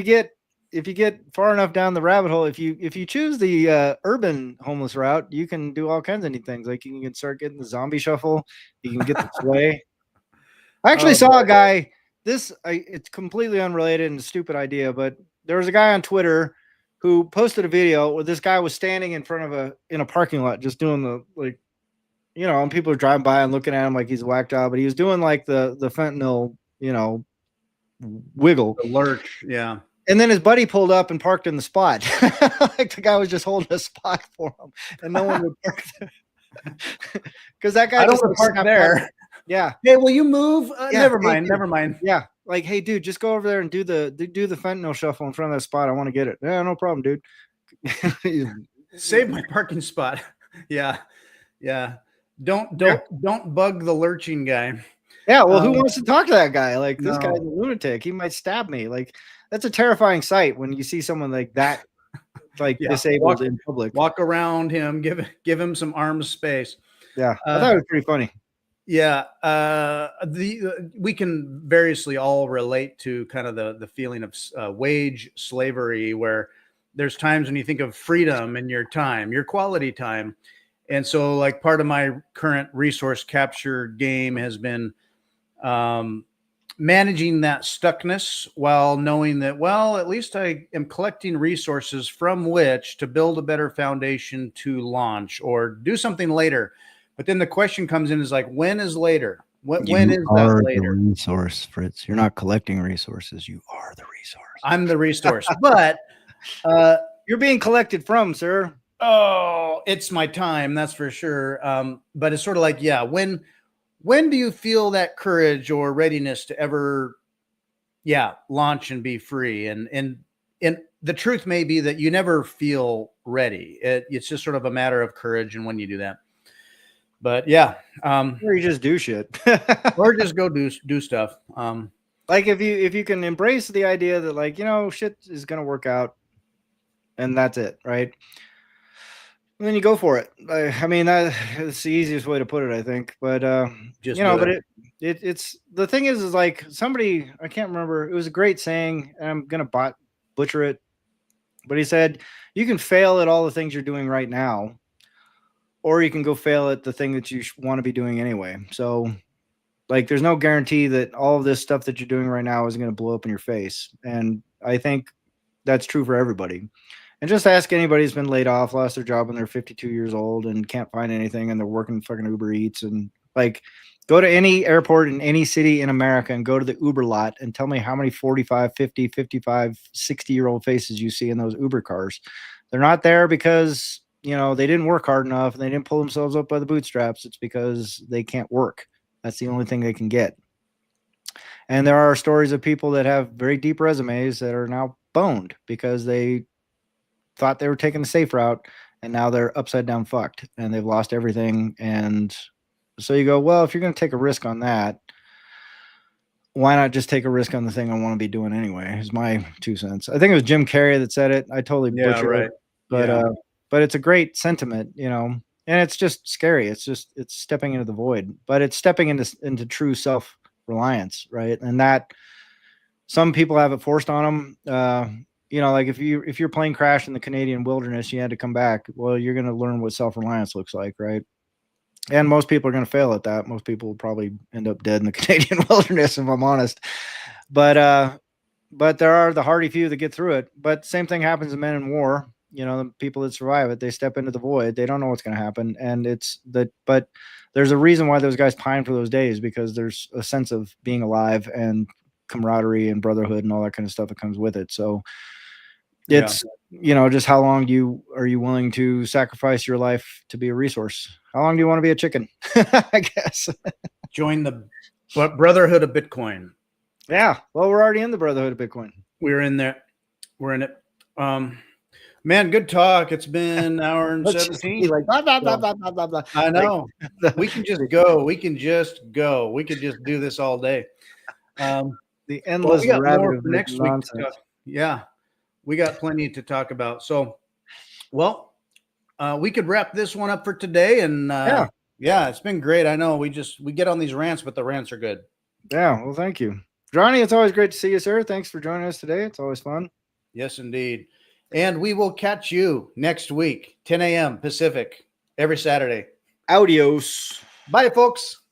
you get far enough down the rabbit hole, if you choose the urban homeless route, you can do all kinds of neat things. Like you can start getting the zombie shuffle. You can get the sway. I actually saw a guy. It's completely unrelated and a stupid idea, but there was a guy on Twitter who posted a video where this guy was standing in front of in a parking lot, just doing the and people are driving by and looking at him like he's a whack job, but he was doing like the fentanyl, wiggle, the lurch, yeah. And then his buddy pulled up and parked in the spot. Like the guy was just holding a spot for him, and no one would park there. Because that guy just park there. Yeah. Hey, will you move? Never mind. Yeah. Like, hey, dude, just go over there and do the fentanyl shuffle in front of that spot. I want to get it. Yeah, no problem, dude. Save my parking spot. Yeah. Don't bug the lurching guy. Yeah. Well, who wants to talk to that guy? Like, this guy's a lunatic. He might stab me. Like, that's a terrifying sight when you see someone like that, like disabled in public. Walk around him, give him some arm space. Yeah, I thought it was pretty funny. Yeah, we can variously all relate to kind of the feeling of wage slavery, where there's times when you think of freedom in your time, your quality time. And so like part of my current resource capture game has been managing that stuckness while knowing that, well, at least I am collecting resources from which to build a better foundation to launch or do something later. But then the question comes in is like, when is later? When is that later? The resource, Fritz. You're not collecting resources. You are the resource. I'm the resource, but you're being collected from, sir. Oh, it's my time, that's for sure. But it's sort of like, yeah, when do you feel that courage or readiness to ever, launch and be free? And the truth may be that you never feel ready. It's just sort of a matter of courage and when you do that. But yeah, or you just do shit, or just go do stuff. Like if you can embrace the idea that, like, shit is gonna work out, and that's it, right? And then you go for it. I mean, that's the easiest way to put it, I think. But but it's the thing is like somebody, I can't remember. It was a great saying, and I'm gonna butcher it, but he said, "You can fail at all the things you're doing right now, or you can go fail at the thing that you want to be doing anyway." So, like, there's no guarantee that all of this stuff that you're doing right now is going to blow up in your face. And I think that's true for everybody. And just ask anybody who's been laid off, lost their job when they're 52 years old and can't find anything, and they're working fucking Uber Eats, and like, go to any airport in any city in America and go to the Uber lot and tell me how many 45, 50, 55, 60-year-old faces you see in those Uber cars. They're not there because, they didn't work hard enough and they didn't pull themselves up by the bootstraps. It's because they can't work. That's the only thing they can get. And there are stories of people that have very deep resumes that are now boned because they thought they were taking the safe route, and now they're upside down fucked and they've lost everything. And so you go, well, if you're going to take a risk on that, why not just take a risk on the thing I want to be doing anyway? Is my 2 cents. I think it was Jim Carrey that said it. I totally butchered it. But it's a great sentiment, and it's just scary. It's stepping into the void, but it's stepping into true self-reliance, right? And that some people have it forced on them. Like if your plane crashed in the Canadian wilderness, you had to come back. Well, you're going to learn what self-reliance looks like, right? And most people are going to fail at that. Most people will probably end up dead in the Canadian wilderness, if I'm honest. But there are the hardy few that get through it. But same thing happens to men in war. The people that survive it, they step into the void. They don't know what's going to happen. And but there's a reason why those guys pine for those days, because there's a sense of being alive and camaraderie and brotherhood and all that kind of stuff that comes with it. So it's, just how long are you willing to sacrifice your life to be a resource? How long do you want to be a chicken? I guess. Join the Brotherhood of Bitcoin. Yeah. Well, we're already in the Brotherhood of Bitcoin. We're in there. We're in it. Man, good talk. It's been an hour and 17. Like blah, blah, blah, blah, blah, blah, blah. I know. We can just go. We can just do this all day. The endless rabbit of next week. Yeah. We got plenty to talk about. So, we could wrap this one up for today. And it's been great. I know we get on these rants, but the rants are good. Yeah. Well, thank you, Johnny. It's always great to see you, sir. Thanks for joining us today. It's always fun. Yes, indeed. And we will catch you next week, 10 a.m. Pacific, every Saturday. Adios. Bye, folks.